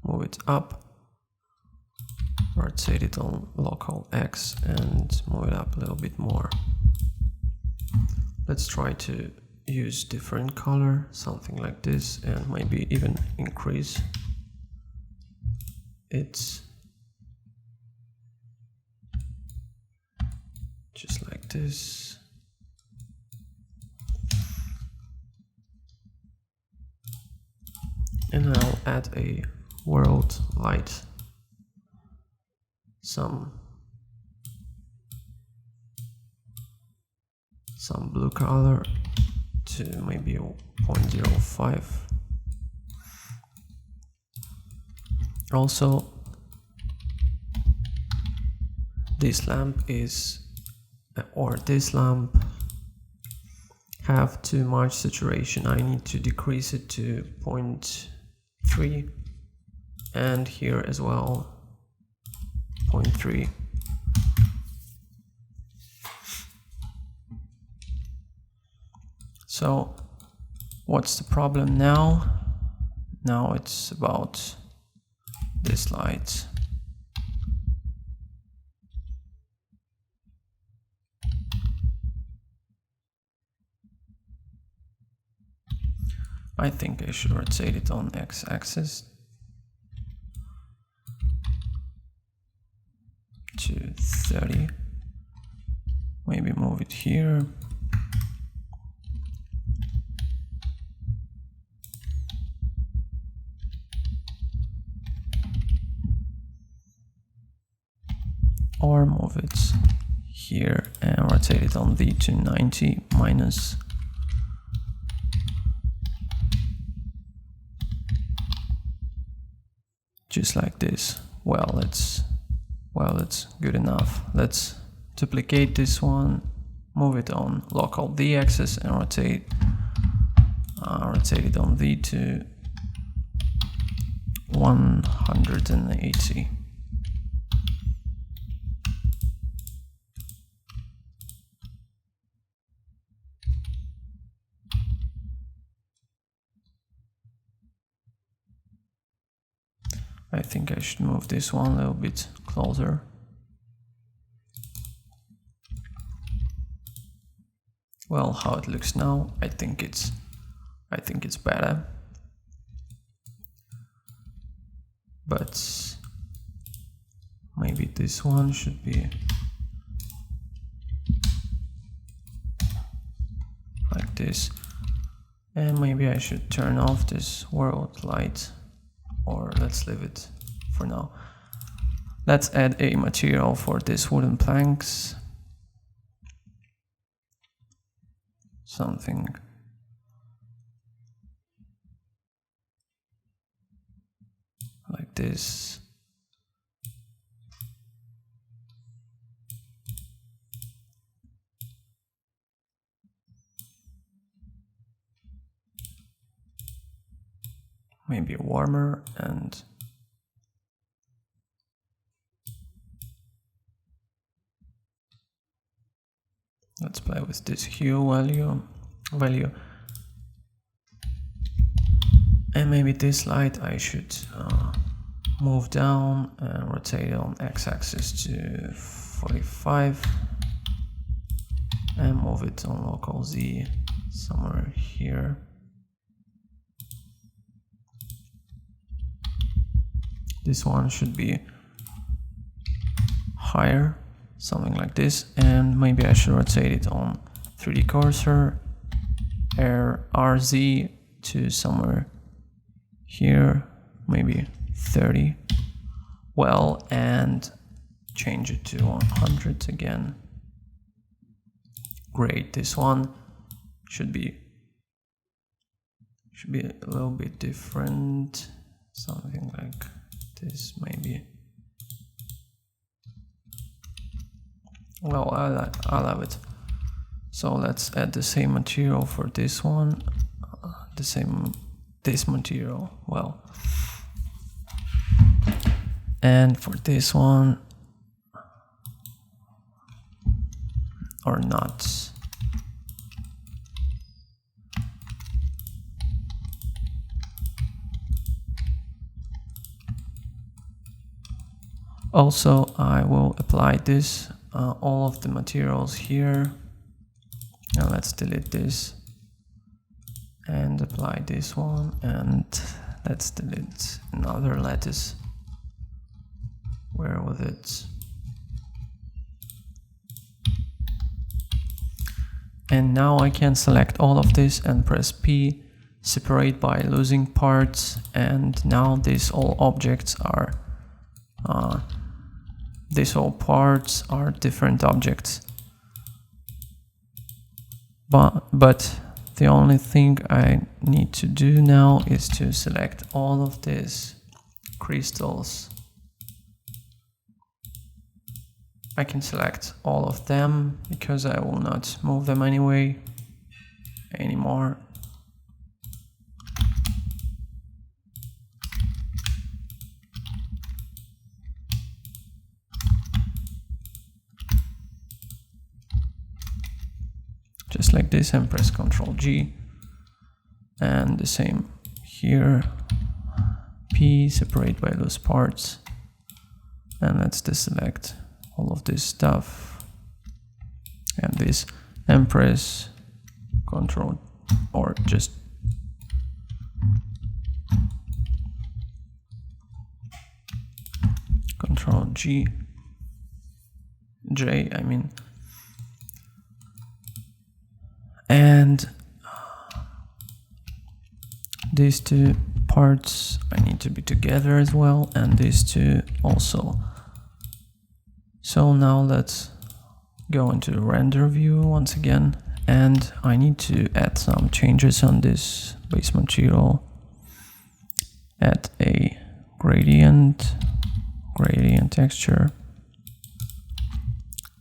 move it up, rotate it on local X and move it up a little bit more. Let's try to use different color, something like this, and maybe even increase it. Just like this. And I'll add a world light, some blue color to maybe 0.05. Also, this lamp this lamp have too much saturation. I need to decrease it to 0.3, and here as well 0.3. So what's the problem now? Now it's about this light. I think I should rotate it on x-axis to 30. Maybe move it here. Or move it here and rotate it on V to 90 minus. Just like this. Well, it's good enough. Let's duplicate this one, move it on local D axis and rotate it on V to 180. I think I should move this one a little bit closer. Well, how it looks now, I think it's better. But maybe this one should be like this. And maybe I should turn off this world light. Or let's leave it for now. Let's add a material for these wooden planks. Something like this. Maybe warmer, and let's play with this hue value. And maybe this light I should move down and rotate it on x-axis to 45 and move it on local Z somewhere here. This one should be higher something like this, and maybe I should rotate it on 3D cursor, RZ to somewhere here, maybe 30. Well, and change it to 100 again. Great, this one should be a little bit different, something like this maybe. Well, I'll have it. So let's add the same material for this one, this material, well, and for this one, or not. Also, I will apply this, all of the materials here. Now let's delete this and apply this one, and let's delete another lattice. Where was it? And now I can select all of this and press P, separate by losing parts, and now these all objects are these all parts are different objects. But the only thing I need to do now is to select all of these crystals. I can select all of them because I will not move them anymore. Just like this, and press Ctrl G, and the same here, P, separate by those parts, and let's deselect all of this stuff, and this, and press Ctrl, or just Ctrl J, I mean. And these two parts I need to be together as well, and these two also. So now let's go into the render view once again, and I need to add some changes on this base material. Add a gradient texture,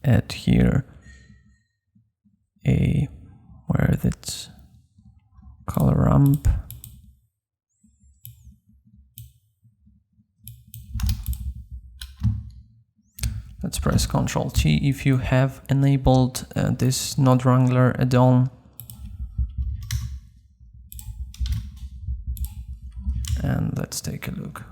add here a, where is it, color ramp, let's press Ctrl T if you have enabled this Node Wrangler add-on, and let's take a look.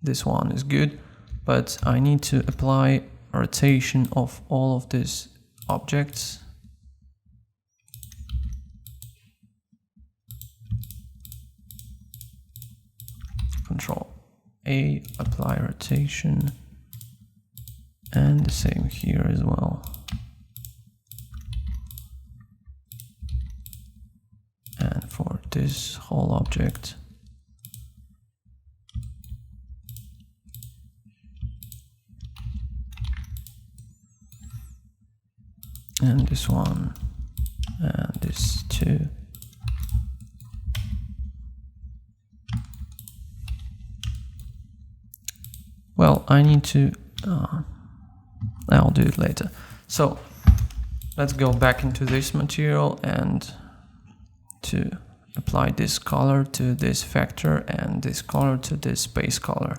This one is good, but I need to apply rotation of all of these objects. Ctrl A, apply rotation, and the same here as well. And for this whole object, and this one, and this too. Well, I need to, I'll do it later. So let's go back into this material and to apply this color to this vector and this color to this base color.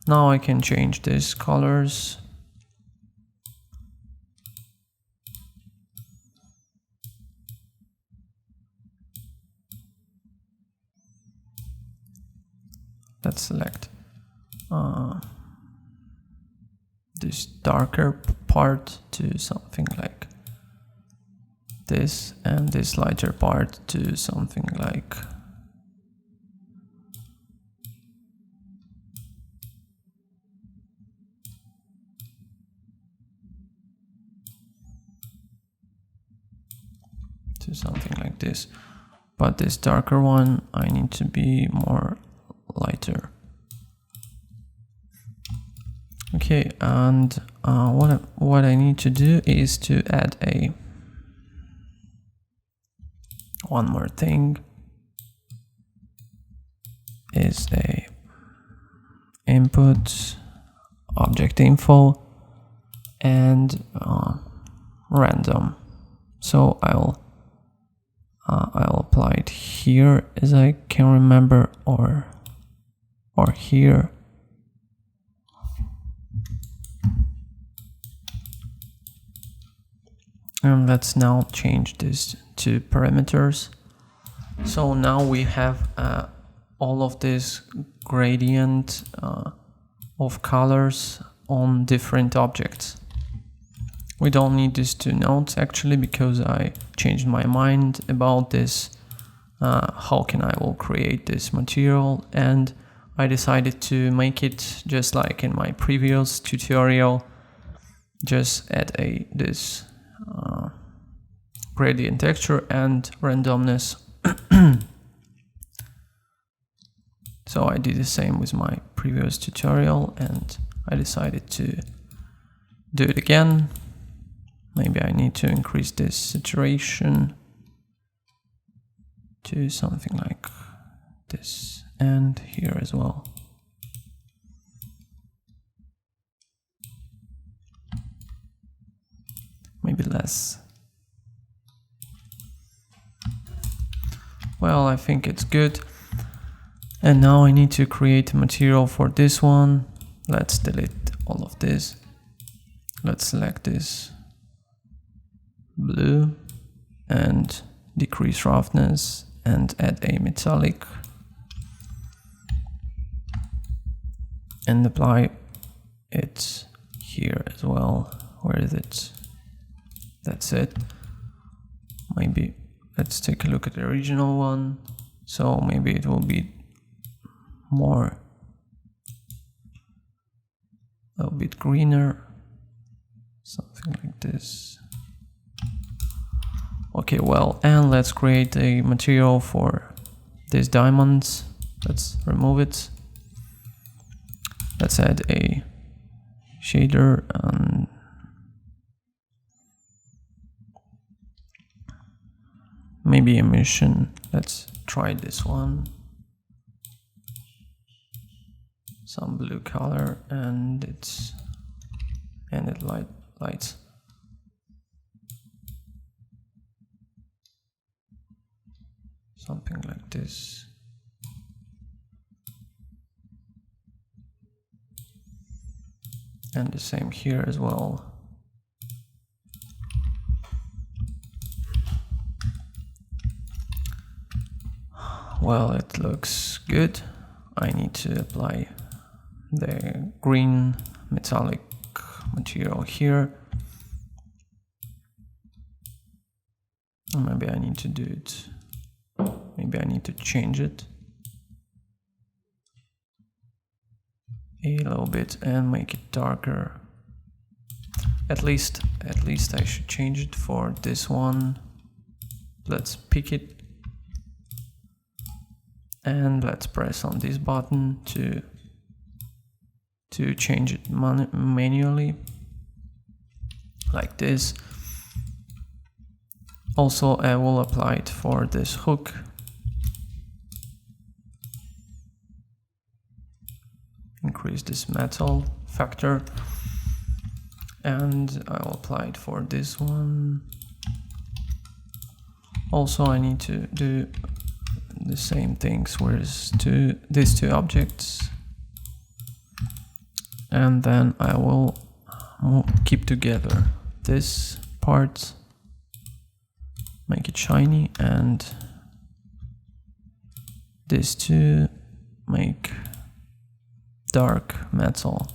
Now I can change these colors. Let's select this darker part to something like this, and this lighter part to something like to something like this. But this darker one, I need to be more lighter. Okay, and what I need to do is to add one more thing, is a input object info and random. So I'll apply it here, as I can remember, or here. And let's now change this to parameters. So now we have all of this gradient of colors on different objects. We don't need these two nodes actually, because I changed my mind about this. How can I will create this material, and I decided to make it just like in my previous tutorial, just add this gradient texture and randomness. So I did the same with my previous tutorial, and I decided to do it again. Maybe I need to increase this saturation to something like this, and here as well. Maybe less. Well, I think it's good. And now I need to create a material for this one. Let's delete all of this. Let's select this blue and decrease roughness and add a metallic and apply it here as well. Where is it? That's it. Maybe let's take a look at the original one. So maybe it will be more, a little bit greener, something like this. Okay, well, and let's create a material for these diamonds. Let's remove it. Let's add a shader and maybe emission. Let's try this one. Some blue color, and it lights. Something like this. And the same here as well. Well, it looks good. I need to apply the green metallic material here. Or maybe I need to do it. Maybe I need to change it a little bit and make it darker. At least I should change it for this one. Let's pick it and let's press on this button to change it manually, like this. Also, I will apply it for this hook. Increase this metal factor, and I'll apply it for this one. Also, I need to do the same things with these two objects, and then I will keep together this part, make it shiny, and these two make dark metal.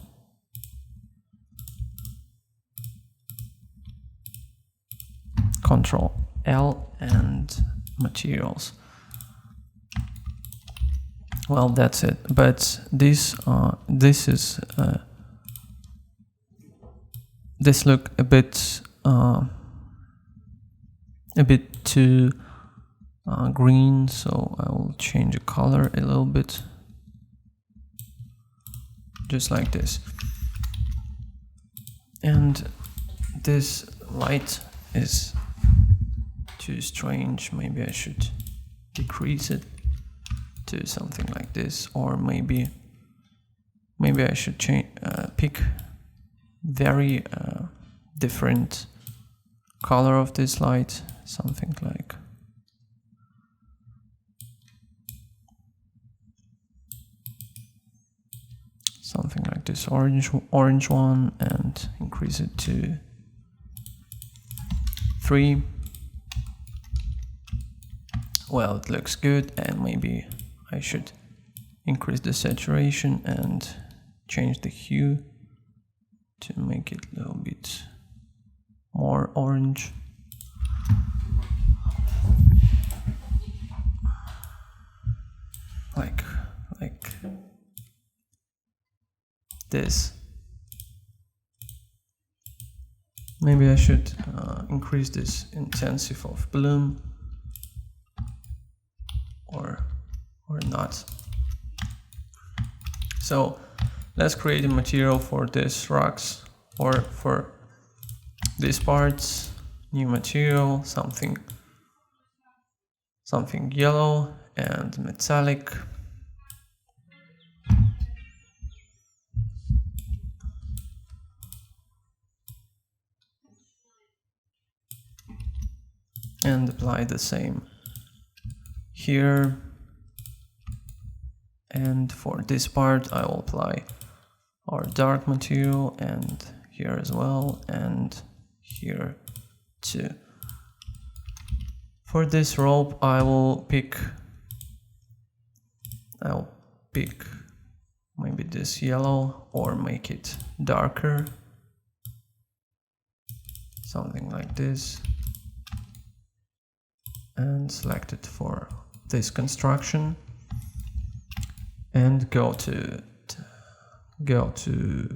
Control L and materials. Well, that's it. But this look a bit a bit too green, so I will change the color a little bit, just like this. And this light is too strange. Maybe I should decrease it to something like this, or maybe I should change pick very different color of this light, something like this orange one, and increase it to 3. Well, it looks good, and maybe I should increase the saturation and change the hue to make it a little bit more orange. Like this. Maybe I should increase this intensity of bloom, or not. So let's create a material for this rocks, or for these parts. New material, something yellow and metallic. And apply the same here. And for this part I will apply our dark material, and here as well, and here too. For this rope I'll pick maybe this yellow, or make it darker, something like this, and select it for this construction, and go to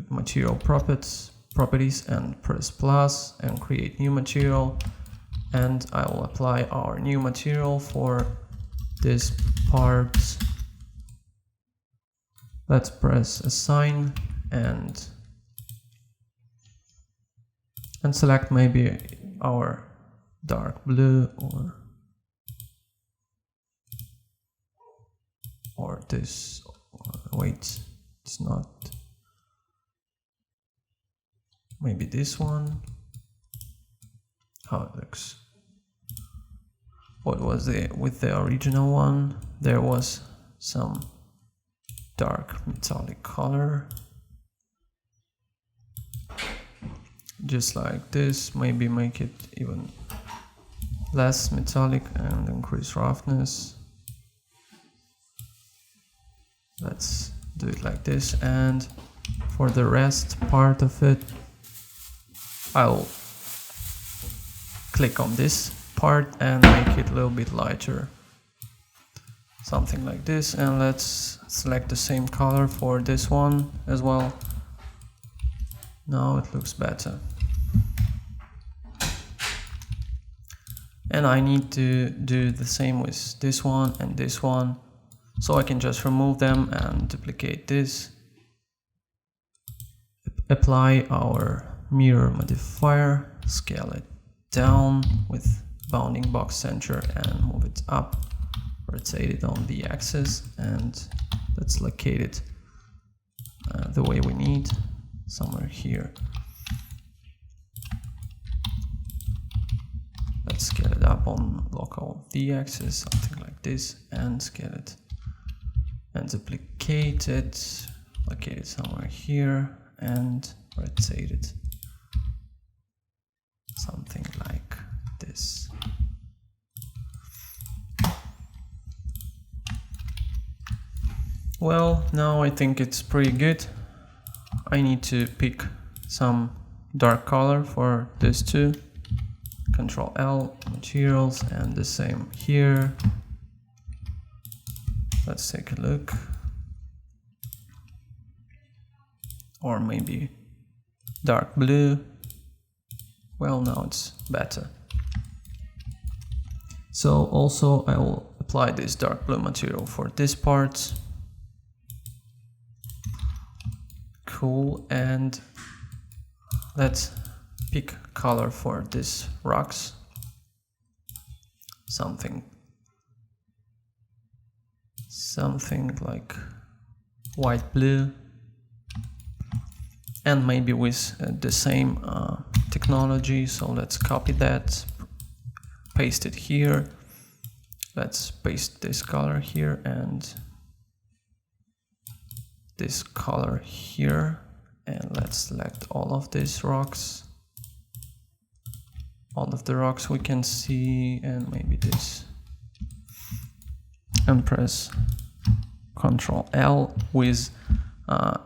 material properties and press plus and create new material, and I will apply our new material for this part. Let's press assign and select maybe our dark blue, or this, wait, it's not, maybe this one. How it looks. What was with the original one? There was some dark metallic color, just like this. Maybe make it even less metallic and increase roughness. Let's do it like this, and for the rest part of it I'll click on this part and make it a little bit lighter, something like this. And let's select the same color for this one as well. Now it looks better. And I need to do the same with this one and this one, so I can just remove them and duplicate this. Apply our mirror modifier, scale it down with bounding box center and move it up, rotate it on the axis, and let's locate it the way we need, somewhere here. Let's scale it up on local D-axis, something like this, and scale it and duplicate it, locate it somewhere here, and rotate it something like this. Well, now I think it's pretty good. I need to pick some dark color for this too. Control L, materials, and the same here. Let's take a look. Or maybe dark blue. Well, now it's better. So also I will apply this dark blue material for this part. Cool, and let's pick color for these rocks. Something like white blue, and maybe with the same technology. So let's copy that, paste it here. Let's paste this color here and this color here, and let's select all of these rocks, all of the rocks we can see, and maybe this, and press Ctrl L with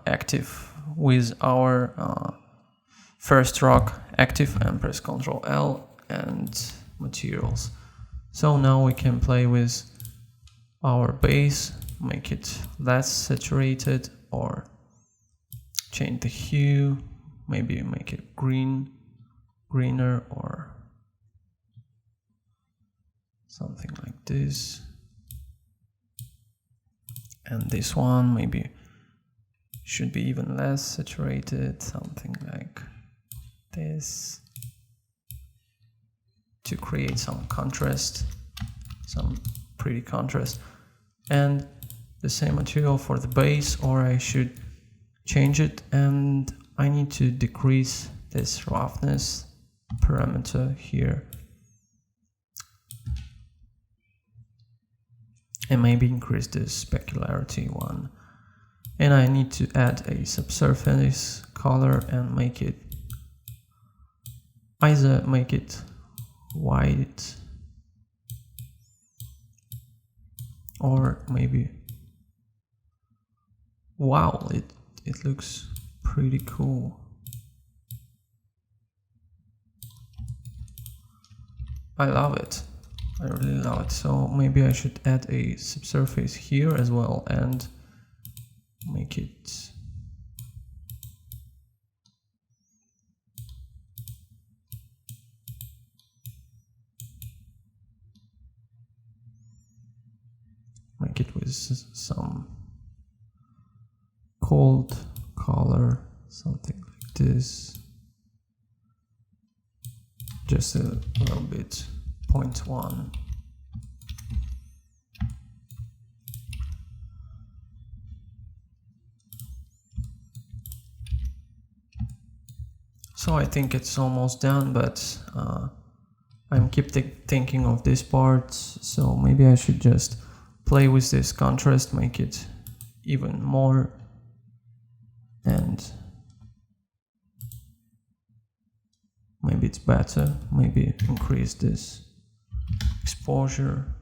active, with our first rock active, and press Ctrl L and materials. So now we can play with our base, make it less saturated, or change the hue, maybe make it greener, or something like this. And this one maybe should be even less saturated, something like this, to create some contrast, some pretty contrast. And the same material for the base, or I should change it, and I need to decrease this roughness parameter here, and maybe increase the specularity one. And I need to add a subsurface color and make it either make it white, or maybe, wow, it looks pretty cool. I love it. I really love it. So maybe I should add a subsurface here as well and make it with some cold color, something like this, just a little bit, 0.1. So I think it's almost done, but I'm keep thinking of this part, so maybe I should just play with this contrast, make it even more, and maybe it's better, maybe increase this exposure.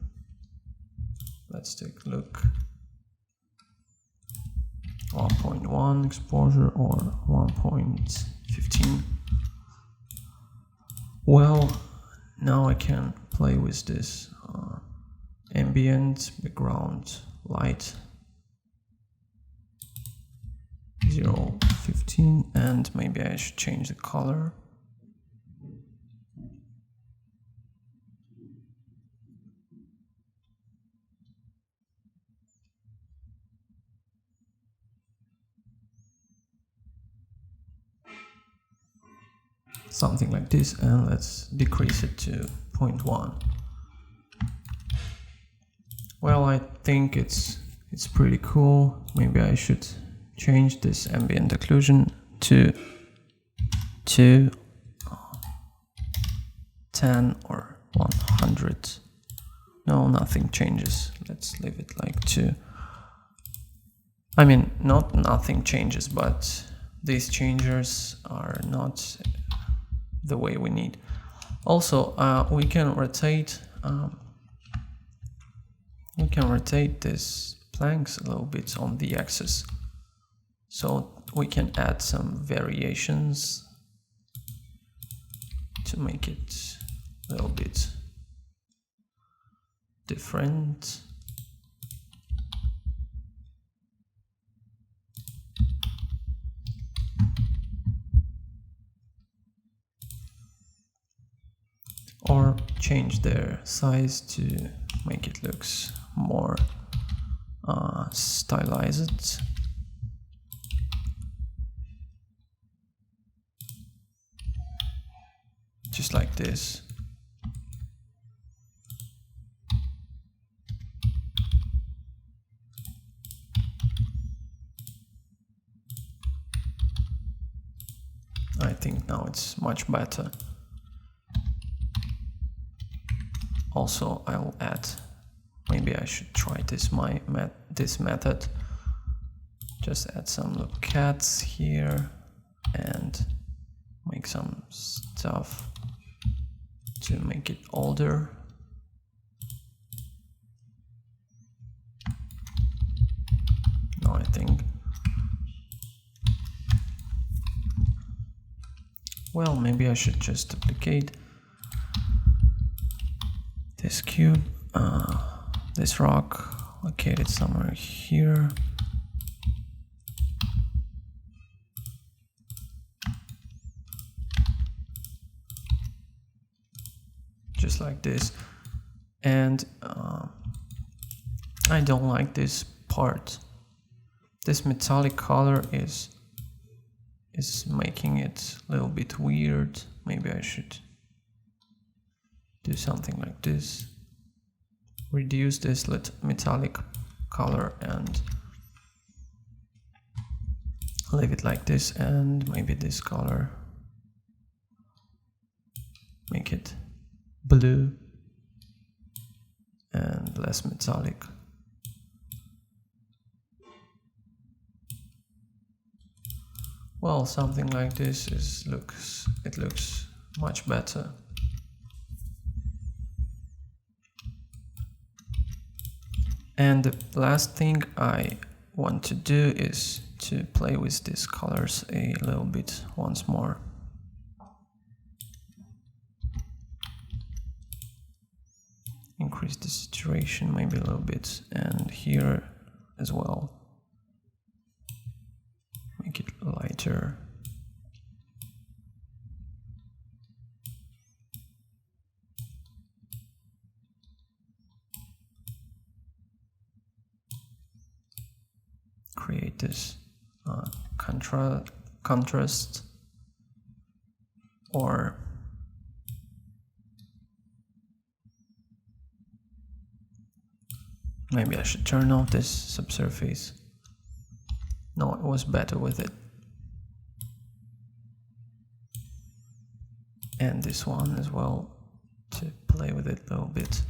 Let's take a look. 1.1 exposure or 1.15. Well, now I can play with this ambient background light, 0.15, and maybe I should change the color. Something like this, and let's decrease it to 0.1. Well, I think it's pretty cool. Maybe I should change this ambient occlusion to 10 or 100. No, nothing changes. Let's leave it like 2. I mean, not nothing changes, but these changes are not the way we need. Also, we can rotate these planks a little bit on the axis, so we can add some variations to make it a little bit different. Or change their size to make it looks more stylized. Just like this. I think now it's much better. Also, I'll add, maybe I should try this method. Just add some little cats here and make some stuff to make it older. No, I think, well, maybe I should just duplicate this cube, this rock, located somewhere here. Just like this. And I don't like this part. This metallic color is making it a little bit weird. Maybe I should do something like this. Reduce this metallic color and leave it like this, and maybe this color, make it blue and less metallic. Well, something like this looks much better. And the last thing I want to do is to play with these colors a little bit once more. Increase the saturation maybe a little bit, and here as well. Make it lighter. Create this contrast, or maybe I should turn off this subsurface. No, it was better with it. And this one as well, to play with it a little bit.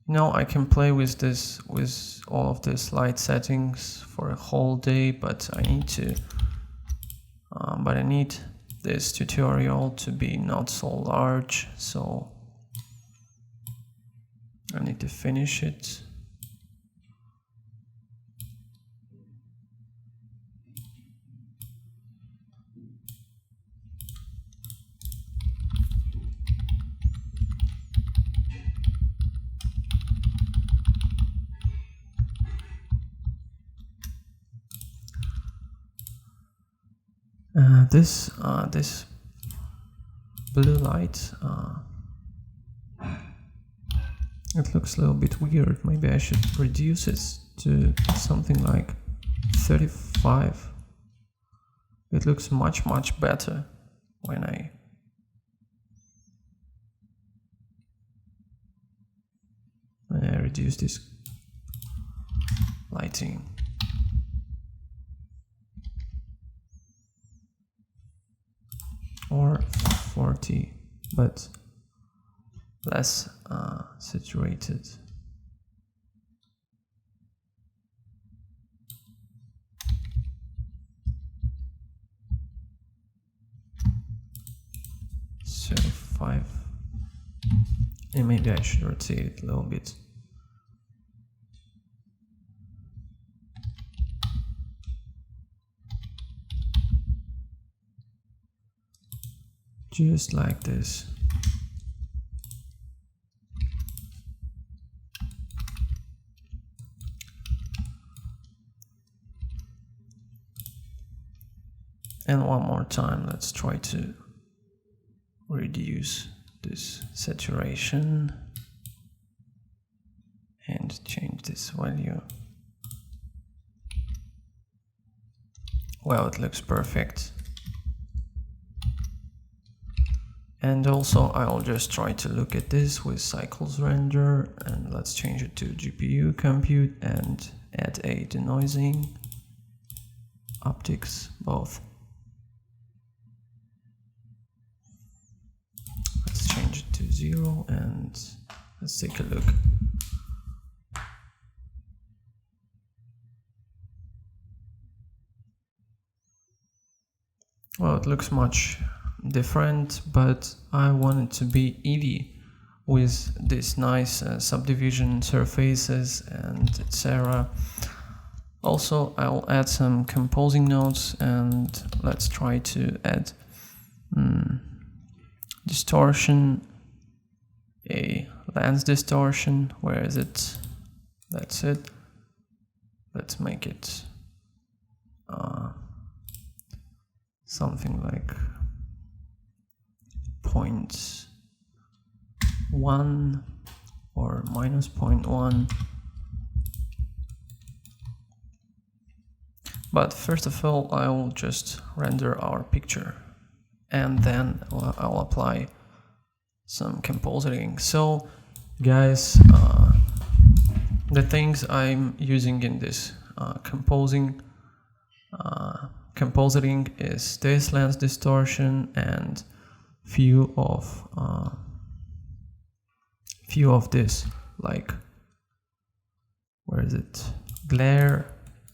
Now I can play with this, with all of these light settings for a whole day, but I need to, I need this tutorial to be not so large, so I need to finish it. This blue light, it looks a little bit weird. Maybe I should reduce it to something like 35. It looks much better when I reduce this lighting. Or 40, but less saturated. So 5, and maybe I should rotate it a little bit. Just like this. And one more time, let's try to reduce this saturation and change this value. Well, it looks perfect. And also I'll just try to look at this with cycles render, and let's change it to GPU compute and add a denoising, optics, both. Let's change it to 0 and let's take a look. Well, it looks much different, but I want it to be easy with these nice subdivision surfaces and etc. Also, I'll add some composing nodes, and let's try to add distortion, a lens distortion. Where is it? That's it. Let's make it something like 0.1 or minus 0.1. But first of all, I will just render our picture, and then I'll apply some compositing. So guys, the things I'm using in this compositing is this lens distortion and few of this, like, where is it, glare,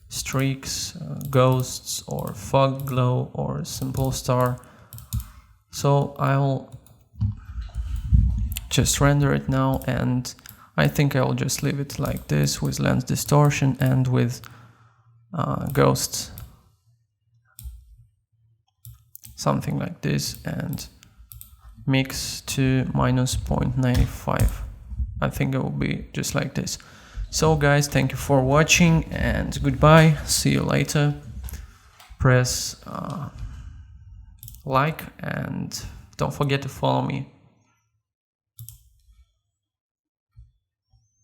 streaks, ghosts, or fog glow, or simple star. So I'll just render it now, and I think I'll just leave it like this with lens distortion and with ghosts, something like this, and mix to minus 0.95. I think it will be just like this. So guys, thank you for watching and goodbye. See you later. Press like and don't forget to follow me.